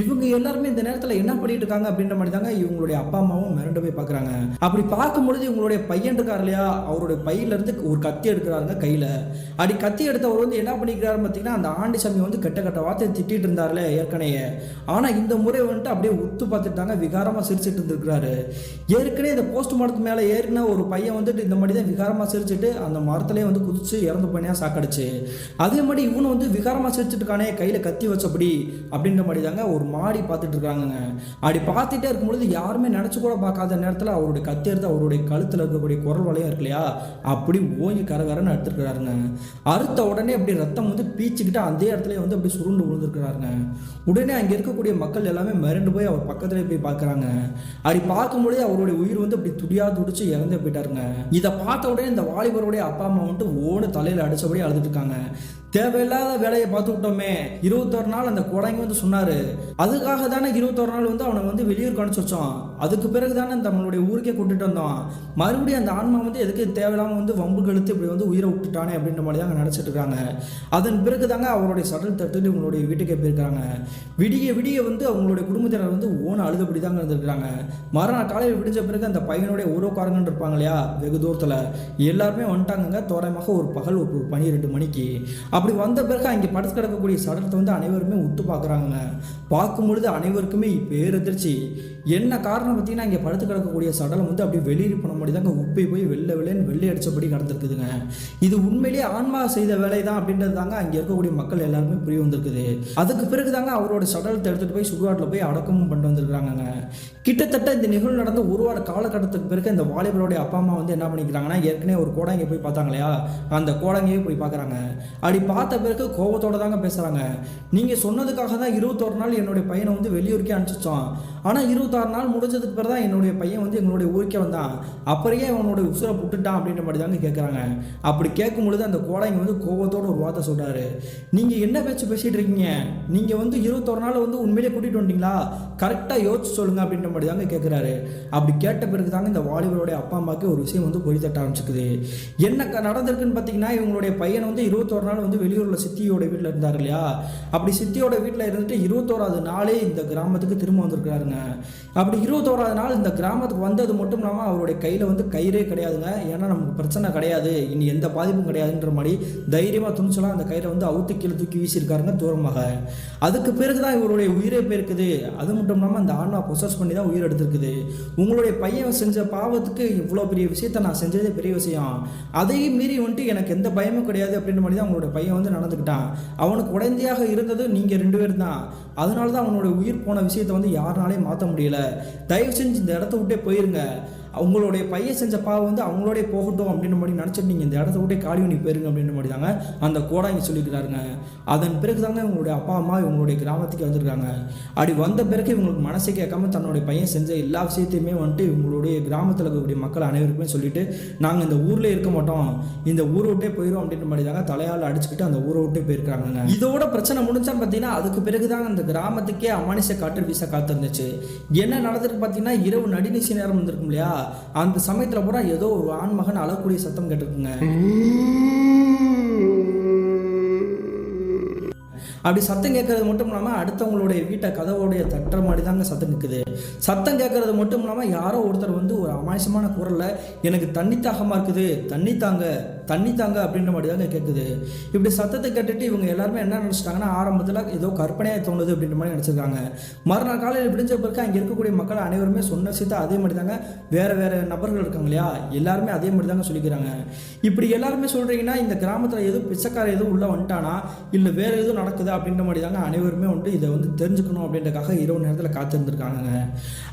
இவங்க எல்லாருமே இந்த நேரத்தில் என்ன பண்ணிட்டு இருக்காங்க அப்படின்ற மாதிரி தாங்க இவங்களுடைய அப்பா அம்மாவும் மிரண்டு போய் பார்க்குறாங்க. அப்படி பார்க்கும்பொழுது இவங்களுடைய பையன் இருக்கார் இல்லையா, அவருடைய பையிலேருந்து ஒரு கத்தி எடுக்கிறாருங்க கையில். அப்படி கத்தி எடுத்தவர் வந்து என்ன பண்ணிக்கிறாரு பார்த்தீங்கன்னா, அந்த ஆண்டிசாமி வந்து கெட்ட கெட்ட வார்த்தை திட்டிட்டு இருந்தார்ல ஏற்கனவே, ஆனால் இந்த முறை வந்துட்டு அப்படியே உத்து பார்த்துட்டாங்க, விகாரமாக சிரிச்சிட்டு இருந்திருக்கிறாரு. ஏற்கனவே இந்த போஸ்ட் மரத்து மேலே ஏறின ஒரு பையன் வந்துட்டு இந்த மாதிரி தான் விகாரமாக சிரிச்சுட்டு அந்த மரத்துலேயே வந்து குதிச்சு இறந்து போனியா சாக்கடிச்சு, அதே மாதிரி இவனு வந்து விகாரமாக சிரிச்சுட்டு இருக்கானே கையில் கத்தி வச்சபடி அப்படின்ற மாதிரி தாங்க ஒரு மாடி பார்த்துட்டு இருக்காங்க. அப்படி பார்த்துட்டே இருக்கும்பொழுது யாருமே நினச்சி கூட பார்க்காத நேரத்தில் அவருடைய கத்தி எடுத்து அவருடைய கழுத்தில் இருக்கக்கூடிய குரல் வலையாக இருக்கு இல்லையா, அப்படி ஓங்கி கரகரன்னு எடுத்துருக்கிறாருங்க. அறுத்த உடனே அப்படி ரத்தம் வந்து பீச்சுக்கிட்டு அதே இடத்துல வந்து அப்படி சுருண்டு விழுந்துருக்கிறாருங்க. உடனே அங்கே இருக்கக்கூடிய மக்கள் எல்லாமே மிரண்டு போய் அவர் பக்கத்துலேயே போய் பார்க்குறாங்க. அப்படி பார்க்கும்பொழுது அவருடைய உயிர் வந்து அப்படி துடிச்சு இறந்தே போயிட்டாருங்க. இதை பார்த்த உடனே இந்த வாலிபருடைய அப்பா அம்மா வந்துட்டு ஓடு தலையில் அடித்தபடி அழுதுட்டு இருக்காங்க. தேவையில்லாத வேலையை பார்த்து விட்டோமே, 21 நாள் அந்த கோடாங்கி வந்து சொன்னாரு, அதுக்காக தானே 21 நாள் வந்து அவனை வந்து வெளியூருக்கு அனுப்பிச்சு வச்சோம், அதுக்கு பிறகு தானே நம்மளுடைய ஊருக்கே கூட்டிட்டு வந்தோம், மறுபடியும் அந்த ஆன்மா வந்து எதுக்கு தேவையில்லாம வந்து வம்பு கழுத்து இப்படி வந்து உயிரை விட்டுட்டானே அப்படின்ற மாதிரி தாங்க நினைச்சிட்டு இருக்காங்க. அதன் பிறகு தாங்க அவருடைய சடல் தட்டுட்டு இவங்களுடைய வீட்டுக்கே போயிருக்காங்க. விடிய விடிய வந்து அவங்களுடைய குடும்பத்தினர் வந்து ஓன அழுதபடி தாங்க இருந்திருக்காங்க. மறுநாள் காலையில் விடிஞ்ச பிறகு அந்த பையனுடைய உறவுக்காரங்கன்னு இருப்பாங்க இல்லையா, வெகு தூரத்தில் எல்லாருமே வந்துட்டாங்க. தோராயமாக ஒரு பகல் ஒரு 12 மணிக்கு அப்படி வந்த பிறகு அங்கே படுத்து கிடக்கக்கூடிய சடலத்தை வந்து அனைவருமே உத்து பார்க்குறாங்க. பார்க்கும் பொழுது அனைவருக்குமே பேரதிர்ச்சி. என்ன காரணம் பார்த்தீங்கன்னா, இங்கே படுத்து கிடக்கக்கூடிய சடலம் வந்து அப்படியே வெளியே போன மாதிரி தாங்க உப்பி போய் வெள்ளை அடித்தபடி கிடந்திருக்குதுங்க. இது உண்மையிலேயே ஆன்மா செய்த வேலை தான் அப்படின்றது தாங்க அங்கே இருக்கக்கூடிய மக்கள் எல்லாருமே புரிய வந்திருக்குது. அதுக்கு பிறகு தாங்க அவரோட சடலத்தை எடுத்துகிட்டு போய் சுடுகாட்டில் போய் அடக்கமும் பண்ணிட்டு வந்திருக்காங்க. கிட்டத்தட்ட இந்த நிகழ்வு நடந்த ஒரு வார காலகட்டத்துக்கு பிறகு இந்த வாலிபருடைய அப்பா அம்மா வந்து என்ன பண்ணிக்கிறாங்கன்னா, ஏற்கனவே ஒரு கோடாங்கி போய் பார்த்தாங்க இல்லையா, அந்த கோடாங்கியே போய் பார்க்குறாங்க. அப்படி பார்த்த பிறகு கோபத்தோடு தாங்க பேசுகிறாங்க. நீங்கள் சொன்னதுக்காக தான் 21 நாள் என்னுடைய பையனை வந்து வெளியூருக்கே அனுப்பிச்சோம், ஆனால் 26 நாள் முடிஞ்சதுக்கு பிறகு தான் என்னுடைய பையன் வந்து எங்களுடைய ஊருக்கே வந்தான், அப்புறையே அவனுடைய உசுரை புட்டுட்டான் அப்படின்ற மாதிரி தாங்க கேட்குறாங்க. அப்படி கேட்கும் பொழுது அந்த கோடாங்கி வந்து கோபத்தோடு ஒரு வார்த்தை சொல்கிறாரு, நீங்கள் என்ன பேசிகிட்டு இருக்கீங்க, நீங்கள் வந்து 21 நாள் வந்து உண்மையிலே கூட்டிகிட்டு வந்தீங்களா, கரெக்டாக யோசிச்சு சொல்லுங்கள் அப்படின்ற மாதிரி தாங்க கேட்குறாரு. அப்படி கேட்ட பிறகு தாங்க இந்த வாலிபருடைய அப்பா அம்மாவுக்கு ஒரு விஷயம் வந்து பொறி தட்ட ஆரம்பிச்சுக்குது. என்ன நடந்திருக்குன்னு பார்த்தீங்கன்னா, இவங்களுடைய பையன் வந்து 21 நாள் வந்து வெளியூரில் சித்தியோட வீட்டில் இருந்தார் இல்லையா, அப்படி சித்தியோட வீட்டில் இருந்துட்டு 21வது நாளே இந்த கிராமத்துக்கு திரும்ப வந்திருக்கிறாருங்க. அப்படி 21வது நாள் இந்த கிராமத்துக்கு வந்தது மட்டும் இல்லாமல் அவருடைய கையில் வந்து கயிறே கிடையாதுங்க. ஏன்னா நமக்கு பிரச்சனை கிடையாது, இனி எந்த பாதிப்பும் கிடையாதுன்ற மாதிரி தைரியமாக துணிச்சலாம் அந்த கயிறை வந்து அவுத்து கீழே தூக்கி வீசியிருக்காருங்க தூரமாக. அதுக்கு பிறகு தான் இவருடைய உயிரே போயிருக்குது. அது மட்டும் இல்லாமல் அந்த ஆன்மா பொசஸ் பண்ணி தான் உயிர் எடுத்திருக்குது. உங்களுடைய பையன் செஞ்ச பாவத்துக்கு இவ்வளோ பெரிய விஷயத்தை நான் செஞ்சதே பெரிய விஷயம், அதையும் மீறி வந்துட்டு எனக்கு எந்த பயமும் கிடையாது அப்படின்ற மாதிரி தான் அவங்களுடைய பையன் வந்து நடந்துக்கிட்டான். அவனுக்கு உடந்தையாக இருந்தது நீங்கள் 2 பேர் தான், அதனால தான் அவனுடைய உயிர் போன விஷயத்தை வந்து யாருனாலையும் மாற்ற முடியல. தயவு செஞ்சு இந்த இடத்த விட்டே போயிருங்க, அவங்களுடைய பையன் செஞ்ச பாவம் வந்து அவங்களோட போகட்டும் அப்படின்ற மாதிரி நினச்சிட்டு நீங்கள் இந்த இடத்த விட்டே காலி பண்ணி போயிருங்க அப்படின்ற மாதிரி தாங்க அந்த கோடாங்கி சொல்லிக்கிறாருங்க. அதன் பிறகு தாங்க இவங்களுடைய அப்பா அம்மா இவங்களுடைய கிராமத்துக்கு வந்திருக்காங்க. அப்படி வந்த பிறகு இவங்களுக்கு மனசை கேட்காம தன்னுடைய பையன் செஞ்ச எல்லா விஷயத்தையுமே வந்துட்டு இவங்களுடைய கிராமத்தில் இருக்கக்கூடிய மக்கள் அனைவருக்குமே சொல்லிட்டு, நாங்கள் இந்த ஊரில் இருக்க மாட்டோம், இந்த ஊரை விட்டே போயிடும் அப்படின்ற மாதிரி தாங்க தலையால் அடிச்சுக்கிட்டு அந்த ஊரை விட்டே போயிருக்காங்க. இதோட பிரச்சனை முடிஞ்சான்னு பார்த்தீங்கன்னா, அதுக்கு பிறகு தான் அந்த கிராமத்துக்கே அமானுஷ காற்று வீச காத்திருந்துச்சு. என்ன நடந்திருக்கு பார்த்தீங்கன்னா, இரவு நடுநிசி நேரம் வந்திருக்கும் இல்லையா, அந்த சமயத்தில் பூரா ஏதோ ஒரு ஆண்மகன் அழக்கூடிய சத்தம் கேட்டிருக்குங்க. அப்படி சத்தம் கேட்கறது மட்டும் இல்லாமல் அடுத்தவங்களுடைய வீட்டை கதவுடைய தட்டுற மாதிரி தாங்க சத்தம் கேட்குது. சத்தம் கேட்கறது மட்டும் இல்லாமல் யாரோ ஒருத்தர் வந்து ஒரு அமானுஷமான குரலில், எனக்கு தண்ணி தாகமாக இருக்குது, தண்ணி தாங்க அப்படின்ற மாதிரி தாங்க கேட்குது. இப்படி சத்தத்தை கேட்டுட்டு இவங்க எல்லாருமே என்ன நினச்சிட்டாங்கன்னா, ஆரம்பத்தில் ஏதோ கற்பனையாக தோணுது அப்படின்ற மாதிரி நினச்சிருக்காங்க. மறுநாள் காலையில் விடிஞ்ச பிறகு அங்கே இருக்கக்கூடிய மக்கள் அனைவருமே சொன்ன விஷயத்தை அதே மாதிரி தாங்க வேறு நபர்கள் இருக்காங்க இல்லையா, எல்லாருமே அதே மாதிரி தாங்க சொல்லிக்கிறாங்க. இப்படி எல்லாருமே சொல்கிறீங்கன்னா, இந்த கிராமத்தில் எதுவும் பிச்சைக்கார எதுவும் உள்ளே வந்துட்டானா இல்லை வேறு எதுவும் நடக்குதா அப்படின்ற மாதிரி தாங்க அனைவருமே வந்து இதை வந்து தெரிஞ்சுக்கணும் அப்படின்றக்காக இரவு நேரத்தில் காத்திருந்துருக்காங்க.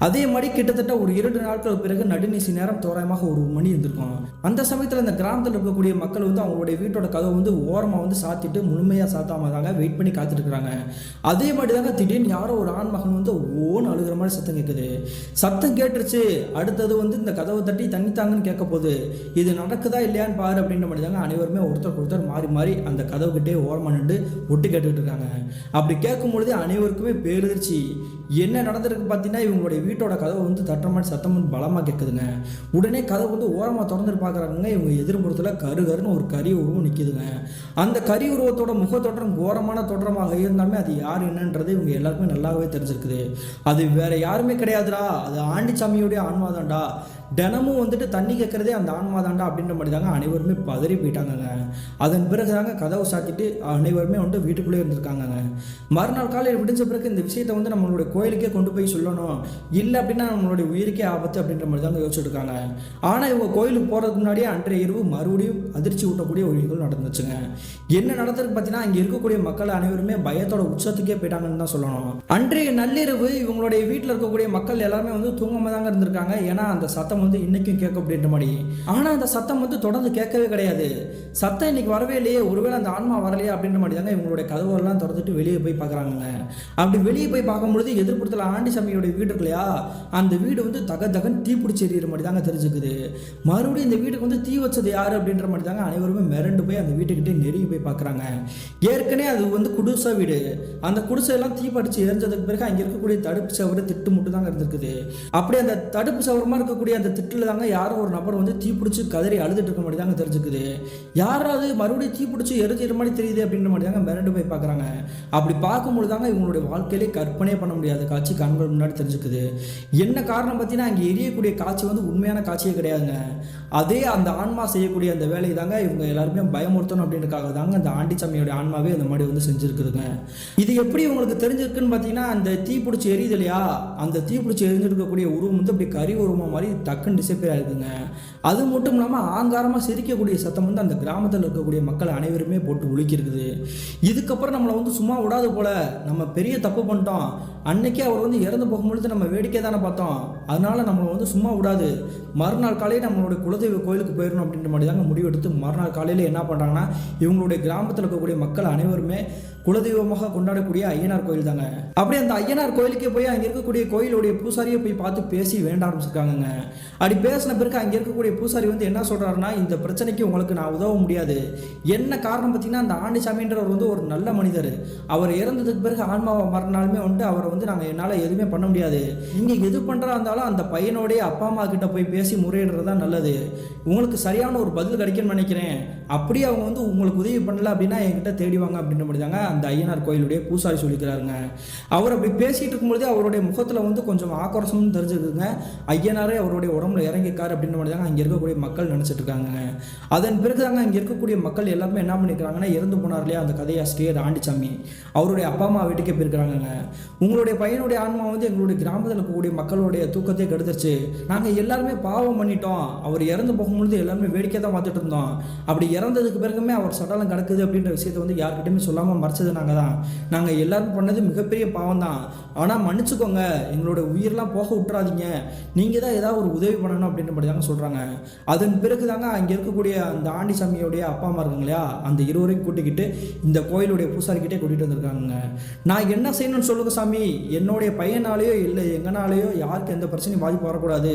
அதே மாதிரி கிட்டத்தட்ட ஒரு 2 நாட்கள் பிறகு நடுநிசி நேரம் தோராயமாக 1 மணி இருந்திருக்கும். அந்த சமயத்தில் இந்த கிராமத்தில் இருக்கக்கூடிய மக்கள் வந்து அவங்களுடைய வீட்டோட கதவை வந்து ஓரமாக வந்து சாத்திட்டு முழுமையாக சாத்தாம தாங்க வெயிட் பண்ணி காத்துருக்குறாங்க. அதே மாதிரி தாங்க திடீர்னு யாரோ ஒரு ஆண் மகன் வந்து ஓன்னு அழுகிற மாதிரி சத்தம் கேட்குது. சத்தம் கேட்டுருச்சு, அடுத்தது வந்து இந்த கதவை தட்டி தண்ணி தாங்கன்னு கேட்க போகுது, இது நடக்குதா இல்லையான்னு பாரு அப்படின்ற மாதிரி தாங்க அனைவருமே ஒருத்தர் மாறி மாறி அந்த கதவுக்கிட்டே ஓரமாக நின்று ஒட்டு கேட்டுக்கிட்டு இருக்காங்க. அப்படி கேட்கும் பொழுது அனைவருக்குமே பேரதிர்ச்சி. என்ன நடந்திருக்கு பார்த்தீங்கன்னா, இவங்களுடைய வீட்டோட கதவை வந்து தட்டுற மாதிரி சத்தம் வந்து பலமாக கேட்குதுங்க. உடனே கதவை வந்து ஓரமாக திறந்துட்டு பார்க்குறாங்க. இவங்க எதிர்புறத்தில் கருன்னு ஒரு கறி உருவம் நிற்கிதுங்க. அந்த கறி உருவத்தோட முகத்தோற்றம் கோரமான தோற்றமாக இருந்தாலுமே அது யார் என்னன்றது இவங்க எல்லாருக்குமே நல்லாவே தெரிஞ்சிருக்குது. அது வேற யாருமே கிடையாதுடா, அது ஆண்டிச்சாமியோடைய ஆன்மாதான்டா, தினமும் வந்துட்டு தண்ணி கேட்கறதே அந்த ஆன்மாதான்டா அப்படின்ற மாதிரி தாங்க அனைவருமே பதறி போயிட்டாங்கங்க. அதன் பிறகு தாங்க கதவை சாத்திட்டு அனைவருமே வந்து வீட்டுக்குள்ளே இருந்திருக்காங்கங்க. மறுநாள் காலையில் விடிஞ்ச பிறகு இந்த விஷயத்தை வந்து நம்மளுடைய கோயிலுக்கே கொண்டு போய் சொல்லணும், இல்லை அப்படின்னா நம்மளுடைய உயிருக்கே ஆபத்து அப்படின்ற மாதிரி தாங்க யோசிச்சுட்டு இருக்காங்க. ஆனால் இவங்க கோயிலுக்கு போகிறதுக்கு முன்னாடியே அன்றைய இரவு மறுபடியும் அதிர்ச்சி ஊட்டக்கூடிய ஒரு நிகழ்வு நடந்துச்சுங்க. என்ன நடந்திருக்கு பார்த்தீங்கன்னா, இங்கே இருக்கக்கூடிய மக்கள் அனைவருமே பயத்தோட உச்சத்துக்கே போயிட்டாங்கன்னு தான் சொல்லணும். அன்றைய நள்ளிரவு இவங்களுடைய வீட்டில் இருக்கக்கூடிய மக்கள் எல்லாருமே வந்து தூங்காம தாங்க இருந்திருக்காங்க. ஏன்னா அந்த சத்தம் சத்தம் வந்து இன்னைக்கும் கேட்கும் அப்படின்ற மாதிரி. ஆனா அந்த சத்தம் வந்து தொடர்ந்து கேட்கவே கிடையாது. சத்தம் இன்னைக்கு வரவே இல்லையே, ஒருவேளை அந்த ஆன்மா வரலையே அப்படின்ற மாதிரி தாங்க இவங்களுடைய கதவுலாம் திறந்துட்டு வெளியே போய் பார்க்குறாங்க. அப்படி வெளியே போய் பார்க்கும்பொழுது எதிர்ப்புறத்தில் ஆண்டிசாமியோட வீடு இருக்கு இல்லையா, அந்த வீடு வந்து தகன் தீப்பிடிச்சி எறிகிற மாதிரி தாங்க தெரிஞ்சுக்குது. மறுபடியும் இந்த வீட்டுக்கு வந்து தீ வச்சது யாரு அப்படின்ற மாதிரி தாங்க அனைவருமே மிரண்டு போய் அந்த வீட்டுக்கிட்டே நெருங்கி போய் பார்க்குறாங்க. ஏற்கனவே அது வந்து குடிசை வீடு. அந்த குடிசையெல்லாம் தீப்படிச்சு எரிஞ்சதுக்கு பிறகு அங்கே இருக்கக்கூடிய தடுப்பு சவறு திட்டு மட்டும் தாங்க இருந்திருக்குது. அப்படி அந்த தடுப்பு சவரமாக இருக்கக்கூடிய அந்த திட்டில் தாங்க யாரோ ஒரு நபர் வந்து தீப்பிடிச்சு கதறி அழுதுட்டு இருக்க மாதிரி தாங்க தெரிஞ்சுக்குது. யாராவது மறுபடியும் தீப்பிடிச்சு எரிஞ்சிற மாதிரி தெரியுது அப்படின்ற மாதிரி தாங்க மிரண்டு போய் பார்க்குறாங்க. அப்படி பார்க்கும்போது தாங்க இவங்களுடைய வாழ்க்கையிலே கற்பனையே பண்ண முடியாத காட்சி கண்கள் முன்னாடி தெரிஞ்சுக்குது. என்ன காரணம் பார்த்தீங்கன்னா, அங்கே எரியக்கூடிய காட்சி வந்து உண்மையான காட்சியே கிடையாதுங்க. அதே அந்த ஆன்மா செய்யக்கூடிய அந்த வேலையை தாங்க இவங்க எல்லாருமே பயமுறுத்தணும் அப்படின்றக்காக தாங்க அந்த ஆண்டிசாமியோட ஆன்மாவே அந்த மாதிரி வந்து செஞ்சுருக்குதுங்க. இது எப்படி உங்களுக்கு தெரிஞ்சிருக்குன்னு பார்த்தீங்கன்னா, அந்த தீப்பிடிச்சி எரியுது இல்லையா, அந்த தீப்பிடிச்சி எரிஞ்சிருக்கக்கூடிய உருவம் வந்து அப்படி கறி உருவம் மாதிரி டக்குன்னு டிசப்பியர் ஆயிருக்குங்க. அது மட்டும் இல்லாமல் ஆங்காரமாக சிரிக்கக்கூடிய சத்தம் வந்து அந்த கிராமத்தில் இருக்கக்கூடிய மக்கள் அனைவருமே போட்டு ஒழுக்கிருக்குது. இதுக்கப்புறம் நம்மளை வந்து சும்மா விடாது போல, நம்ம பெரிய தப்பு பண்ணிட்டோம், அன்னைக்கே அவர் வந்து இறந்து போகும்பொழுது நம்ம வேடிக்கை தானே பார்த்தோம், அதனால நம்மளை வந்து சும்மா விடாது, மறுநாள் காலையில் நம்மளுடைய குலதெய்வ கோயிலுக்கு போயிடணும் அப்படின்ற மாதிரி தாங்க முடிவெடுத்து மறுநாள் காலையில் என்ன பண்ணுறாங்கன்னா, இவங்களுடைய கிராமத்தில் இருக்கக்கூடிய மக்கள் அனைவருமே குலதெய்வமாக கொண்டாடக்கூடிய ஐயனார் கோயில் தாங்க. அப்படியே அந்த ஐயனார் கோயிலுக்கே போய் அங்கே இருக்கக்கூடிய கோயிலுடைய பூசாரியை போய் பார்த்து பேசி வேண்ட ஆரம்பிச்சிருக்காங்க. அப்படி பேசின பிறகு அங்கே இருக்கக்கூடிய பூசாரி வந்து என்ன சொல்கிறாருன்னா, இந்த பிரச்சனைக்கு உங்களுக்கு நான் உதவ முடியாது. என்ன காரணம் பார்த்தீங்கன்னா, அந்த ஆண்டிசாமின்றவர் வந்து ஒரு நல்ல மனிதர். அவர் இறந்ததுக்கு பிறகு ஆன்மாவை மறுநாளுமே வந்து அவரை வந்து என்னால் எதுவுமே பண்ண முடியாது. நீங்கள் எது பண்ணுறா இருந்தாலும் அந்த பையனுடைய அப்பா அம்மா கிட்ட போய் பேசி முறையிடுறது தான் நல்லது. உங்களுக்கு சரியான ஒரு பதில் கிடைக்கும்னு நினைக்கிறேன். அப்படியே அவங்க வந்து உங்களுக்கு உதவி பண்ணல அப்படின்னா என்கிட்ட தேடிவாங்க அப்படின்ற மாதிரி தாங்க அந்த ஐயனார் கோயிலுடைய பூசாரி சொல்லிக்கிறாருங்க. அவர் அப்படி பேசிகிட்டு இருக்கும்போதே அவருடைய முகத்தில் வந்து கொஞ்சம் ஆக்ரோஷம்னு தெரிஞ்சுக்குதுங்க. ஐயனாரே அவருடைய உடம்புல இறங்கிக்கார் அப்படின்ற மாதிரி தாங்க அங்கே இருக்கக்கூடிய மக்கள் நினச்சிட்டு இருக்காங்க. அதன் பிறகு தாங்க அங்கே இருக்கக்கூடிய மக்கள் எல்லாருமே என்ன பண்ணிக்கிறாங்கன்னா, இறந்து போனார் இல்லையா அந்த கதையாசிரியர் ஆண்டிசாமி, அவருடைய அப்பா அம்மா வீட்டுக்கே போயிருக்கிறாங்க. உங்களுடைய பையனுடைய ஆன்மா வந்து எங்களுடைய கிராமத்தில் இருக்கக்கூடிய மக்களுடைய தூக்கத்தை கெடுத்துருச்சு, நாங்கள் எல்லாருமே பாவம் பண்ணிட்டோம், அவர் இறந்து போகும்பொழுது எல்லாருமே வேடிக்கை தான் பார்த்துட்டு இருந்தோம், அப்படி இறந்ததுக்கு பிறகுமே அவர் சடலம் கிடக்குது அப்படின்ற விஷயத்தை வந்து யார்கிட்டையுமே சொல்லாமல் மறைச்சது நாங்கள் எல்லாரும் பண்ணது மிகப்பெரிய பாவம் தான், ஆனால் மன்னிச்சுக்கோங்க, எங்களோட உயிரெலாம் போக விட்டுறாதீங்க, நீங்கள் தான் ஏதாவது ஒரு உதவி பண்ணணும் அப்படின்ற மாதிரி தாங்க சொல்கிறாங்க. அதன் பிறகு தாங்க அங்கே இருக்கக்கூடிய அந்த ஆண்டிசாமியோடைய அப்பா அம்மா இருக்காங்க இல்லையா, அந்த இருவரையும் கூட்டிக்கிட்டு இந்த கோயிலுடைய பூசாரிக்கிட்டே கூட்டிகிட்டு வந்திருக்காங்க. நான் என்ன செய்யணும்னு சொல்லுங்க சாமி, என்னுடைய பையனாலேயோ இல்லை எங்கனாலேயோ யாருக்கு எந்த பிரச்சனையும் பாதிப்பு வரக்கூடாது.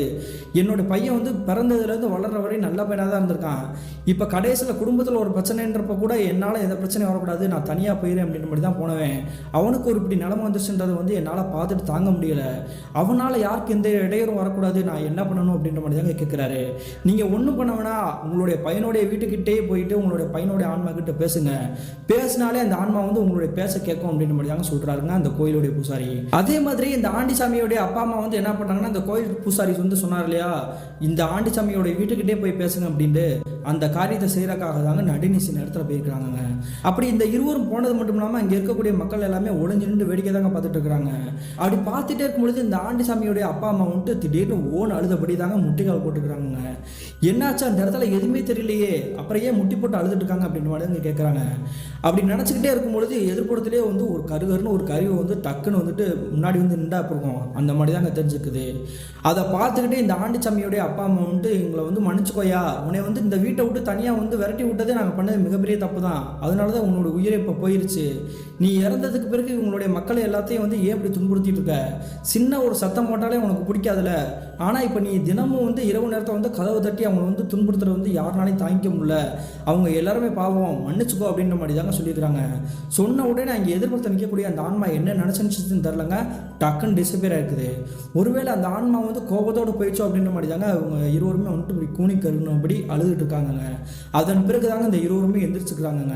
என்னோட பையன் வந்து பிறந்ததுலேருந்து வளர்ற வரையும் நல்ல பையனாக தான் இருந்திருக்கான். இப்போ கடைசியில் குடும்பத்தில் ஒரு பிரச்சனைன்றப்ப கூட என்னால் எந்த பிரச்சனையும் வரக்கூடாது, நான் தனியாக போயிடுறேன் அப்படின்ற மாதிரி தான் போனவேன். அவனுக்கு ஒரு இப்படி நிலம வந்துச்சுன்றது வந்து என்னால் பார்த்துட்டு தாங்க முடியலை. அவனால் யாருக்கு எந்த இடையூறும் வரக்கூடாது, நான் என்ன பண்ணணும் அப்படின்ற மாதிரி தாங்க கேட்குறாரு. நீங்கள் ஒன்றும் பண்ண வேணா, உங்களுடைய பையனுடைய வீட்டுக்கிட்டே போயிட்டு உங்களுடைய பையனுடைய ஆன்மா கிட்ட பேசுங்க, பேசினாலே அந்த ஆன்மா வந்து உங்களுடைய பேச கேட்கும் அப்படின்ற மாதிரி தாங்க சொல்கிறாருங்க அந்த கோயிலுடைய பூசாரி. அதே மாதிரி இந்த ஆண்டிசாமியோடைய அப்பா அம்மா வந்து என்ன பண்ணாங்கன்னா, இந்த கோயில் பூசாரி வந்து சொன்னார் இல்லையா, இந்த ஆண்டிசாமியோடைய வீட்டுக்கிட்டே போய் பேசுங்க அப்படின்ட்டு, அந்த காரியத்தை செய்யறதுக்காக தாங்க நடுநிசி நேரத்தில் போயிருக்கிறாங்க. அப்படி இந்த இருவரும் போனது மட்டும் இல்லாமல் அங்கே இருக்கக்கூடிய மக்கள் எல்லாமே ஒளிஞ்சு நின்று வேடிக்கை தாங்க பார்த்துட்டு இருக்கிறாங்க. அப்படி பார்த்துட்டே இருக்கும்பொழுது இந்த ஆண்டிசாமியோடைய அப்பா அம்மா வந்துட்டு திடீர்னு ஓன் அழுதபடி தாங்க முட்டிக்கால் போட்டுக்கிறாங்க. என்னாச்சு அந்த இடத்துல எதுவுமே தெரியலையே, அப்புறம் ஏன் முட்டி போட்டு அழுதுட்டு இருக்காங்க அப்படின்னு மாதிரி கேட்குறாங்க. அப்படி நினச்சிக்கிட்டே இருக்கும்பொழுது எதிர்ப்புறத்துலேயே வந்து ஒரு கருகருன்னு ஒரு கருவை வந்து டக்குன்னு வந்துட்டு முன்னாடி வந்து நின்றா இருக்கும், அந்த மாதிரி தாங்க தெரிஞ்சுக்குது. அதை பார்த்துக்கிட்டே இந்த ஆண்டிசாமியோடைய அப்பா அம்மா வந்துட்டு எங்களை வந்து மன்னிச்சுக்கோயா, உன்னை வந்து இந்த வீட்டை விட்டு தனியாக வந்து விரட்டி விட்டதே நாங்கள் பண்ணது மிகப்பெரிய தப்பு தான், அதனால தான் உன்னோட உயிரை இப்போ போயிருச்சு, நீ இறந்ததுக்கு பிறகு உங்களுடைய மக்களை எல்லாத்தையும் வந்து ஏன் இப்படி துன்புறுத்திட்டு இருக்க, சின்ன ஒரு சத்தம் போட்டாலே உனக்கு பிடிக்காதுல, ஆனால் இப்போ நீ தினமும் வந்து இரவு நேரத்தை வந்து கதவை தட்டி அவங்க வந்து துன்புறுத்துறது வந்து யாருனாலையும் தாங்கிக்க முடியல, அவங்க எல்லாருமே பாவம், மன்னிச்சுக்கோ அப்படின்ற மாதிரி தாங்க சொல்லியிருக்கிறாங்க. சொன்ன உடனே அங்கே எதிர்பார்த்து நிற்கக்கூடிய அந்த ஆன்மா என்ன நினச்சின்னு தெரிலங்க, டக்குன்னு டிசப்பியர் ஆயிருக்குது. ஒருவேளை அந்த ஆன்மா வந்து கோபத்தோடு போயிடுச்சோ அப்படின்ற மாதிரி தாங்க அவங்க இருவருமே வந்துட்டு கூனி கருணும்படி அழுதுட்டு இருக்காங்க. அதன் பிறகு தாங்க இந்த இருவருமே எந்திரிச்சுக்கிறாங்க.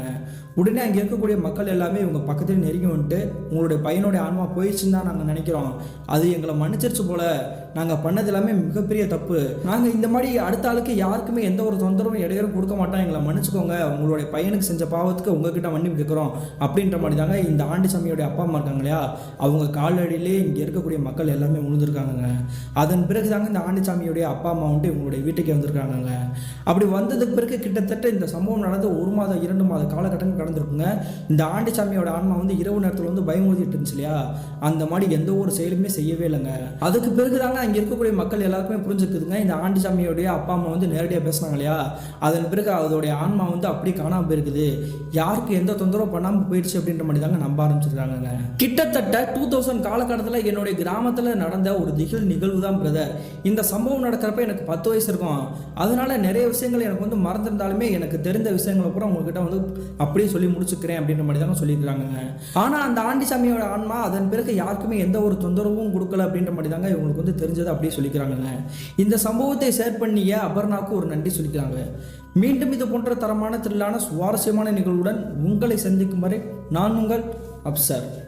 உடனே அங்கே இருக்கக்கூடிய மக்கள் எல்லாமே இவங்க பக்கத்தில் நெருங்கி வந்துட்டு, உங்களுடைய பையனுடைய ஆன்மா போயிடுச்சுன்னு தான் நாங்கள் நினைக்கிறோம், அது எங்களை மன்னிச்சிருச்சு போல, நாங்கள் பண்ணது எல்லாமே மிகப்பெரிய தப்பு, நாங்கள் இந்த மாதிரி அடுத்த ஆளுக்கு யாருக்குமே எந்த ஒரு தொந்தரவும் இடையூறும் கொடுக்க மாட்டோம், எங்களை மன்னிச்சுக்கோங்க, உங்களுடைய பையனுக்கு செஞ்ச பாவத்துக்கு உங்ககிட்ட மன்னிப்பு கேட்குறோம் அப்படின்ற மாதிரி தாங்க இந்த ஆண்டிசாமியோடைய அப்பா அம்மா இருக்காங்க இல்லையா, அவங்க காலடியிலே இங்கே இருக்கக்கூடிய மக்கள் எல்லாமே விழுந்திருக்காங்க. அதன் பிறகு தாங்க இந்த ஆண்டிசாமியோடைய அப்பா அம்மா வந்துட்டு இவங்களுடைய வீட்டுக்கே வந்திருக்காங்க. அப்படி வந்ததுக்கு பிறகு கிட்டத்தட்ட இந்த சம்பவம் நடந்து 1 மாதம் 2 மாத காலகட்டம் கடந்திருக்குங்க. இந்த ஆண்டிசாமியோட ஆன்மா வந்து இரவு நேரத்தில் வந்து பயமுறுத்திட்டு இருந்துச்சு இல்லையா, அந்த மாதிரி எந்த ஒரு செயலுமே செய்யவே இல்லைங்க. அதுக்கு பிறகுதாங்க அங்கே இருக்கக்கூடிய மக்கள் எல்லாருக்குமே புரிஞ்சுக்குதுங்க, இந்த ஆண்டிசாமியோடைய அப்பா அம்மா வந்து நேரடியாக பேசினாங்க இல்லையா, அதன் பிறகு அதோடைய ஆன்மா வந்து அப்படி காணாமல் போயிருக்குது, யாருக்கு எந்த தொந்தரவும் பண்ணாமல் போயிடுச்சு அப்படின்ற மாதிரி தாங்க நம்ப ஆரம்பிச்சிருக்காங்க. கிட்டத்தட்ட 2000 காலகட்டத்தில் என்னுடைய கிராமத்தில் நடந்த ஒரு திகில் நிகழ்வு தான் பிரதர். இந்த சம்பவம் நடக்கிறப்ப எனக்கு 10 வயசு இருக்கும். அதனால நிறைய விஷயங்கள் எனக்கு வந்து மறந்திருந்தாலுமே எனக்கு தெரிந்த விஷயங்களை கூட உங்ககிட்ட வந்து அப்படியே சொல்லி முடிச்சுக்கிறேன் அப்படின்ற மாதிரி தாங்க சொல்லியிருக்காங்க. ஆனால் அந்த ஆண்டிசாமியோட ஆன்மா அதன் பிறகு யாருக்குமே எந்த ஒரு தொந்தரவும் கொடுக்கல அப்படின்ற மாதிரி தாங்க இவங்களுக்கு வந்து தெரிஞ்சதை அப்படியே சொல்லிக்கிறாங்க. இந்த சம்பவத்தை ஷேர் பண்ணிய அபர்ணாவுக்கு ஒரு நன்றி சொல்லிக்கிறாங்க. மீண்டும் இது போன்ற தரமான திரளான சுவாரஸ்யமான நிகழ்வுடன் உங்களை சந்திக்கும் வரை நான் உங்கள் அப்சர்.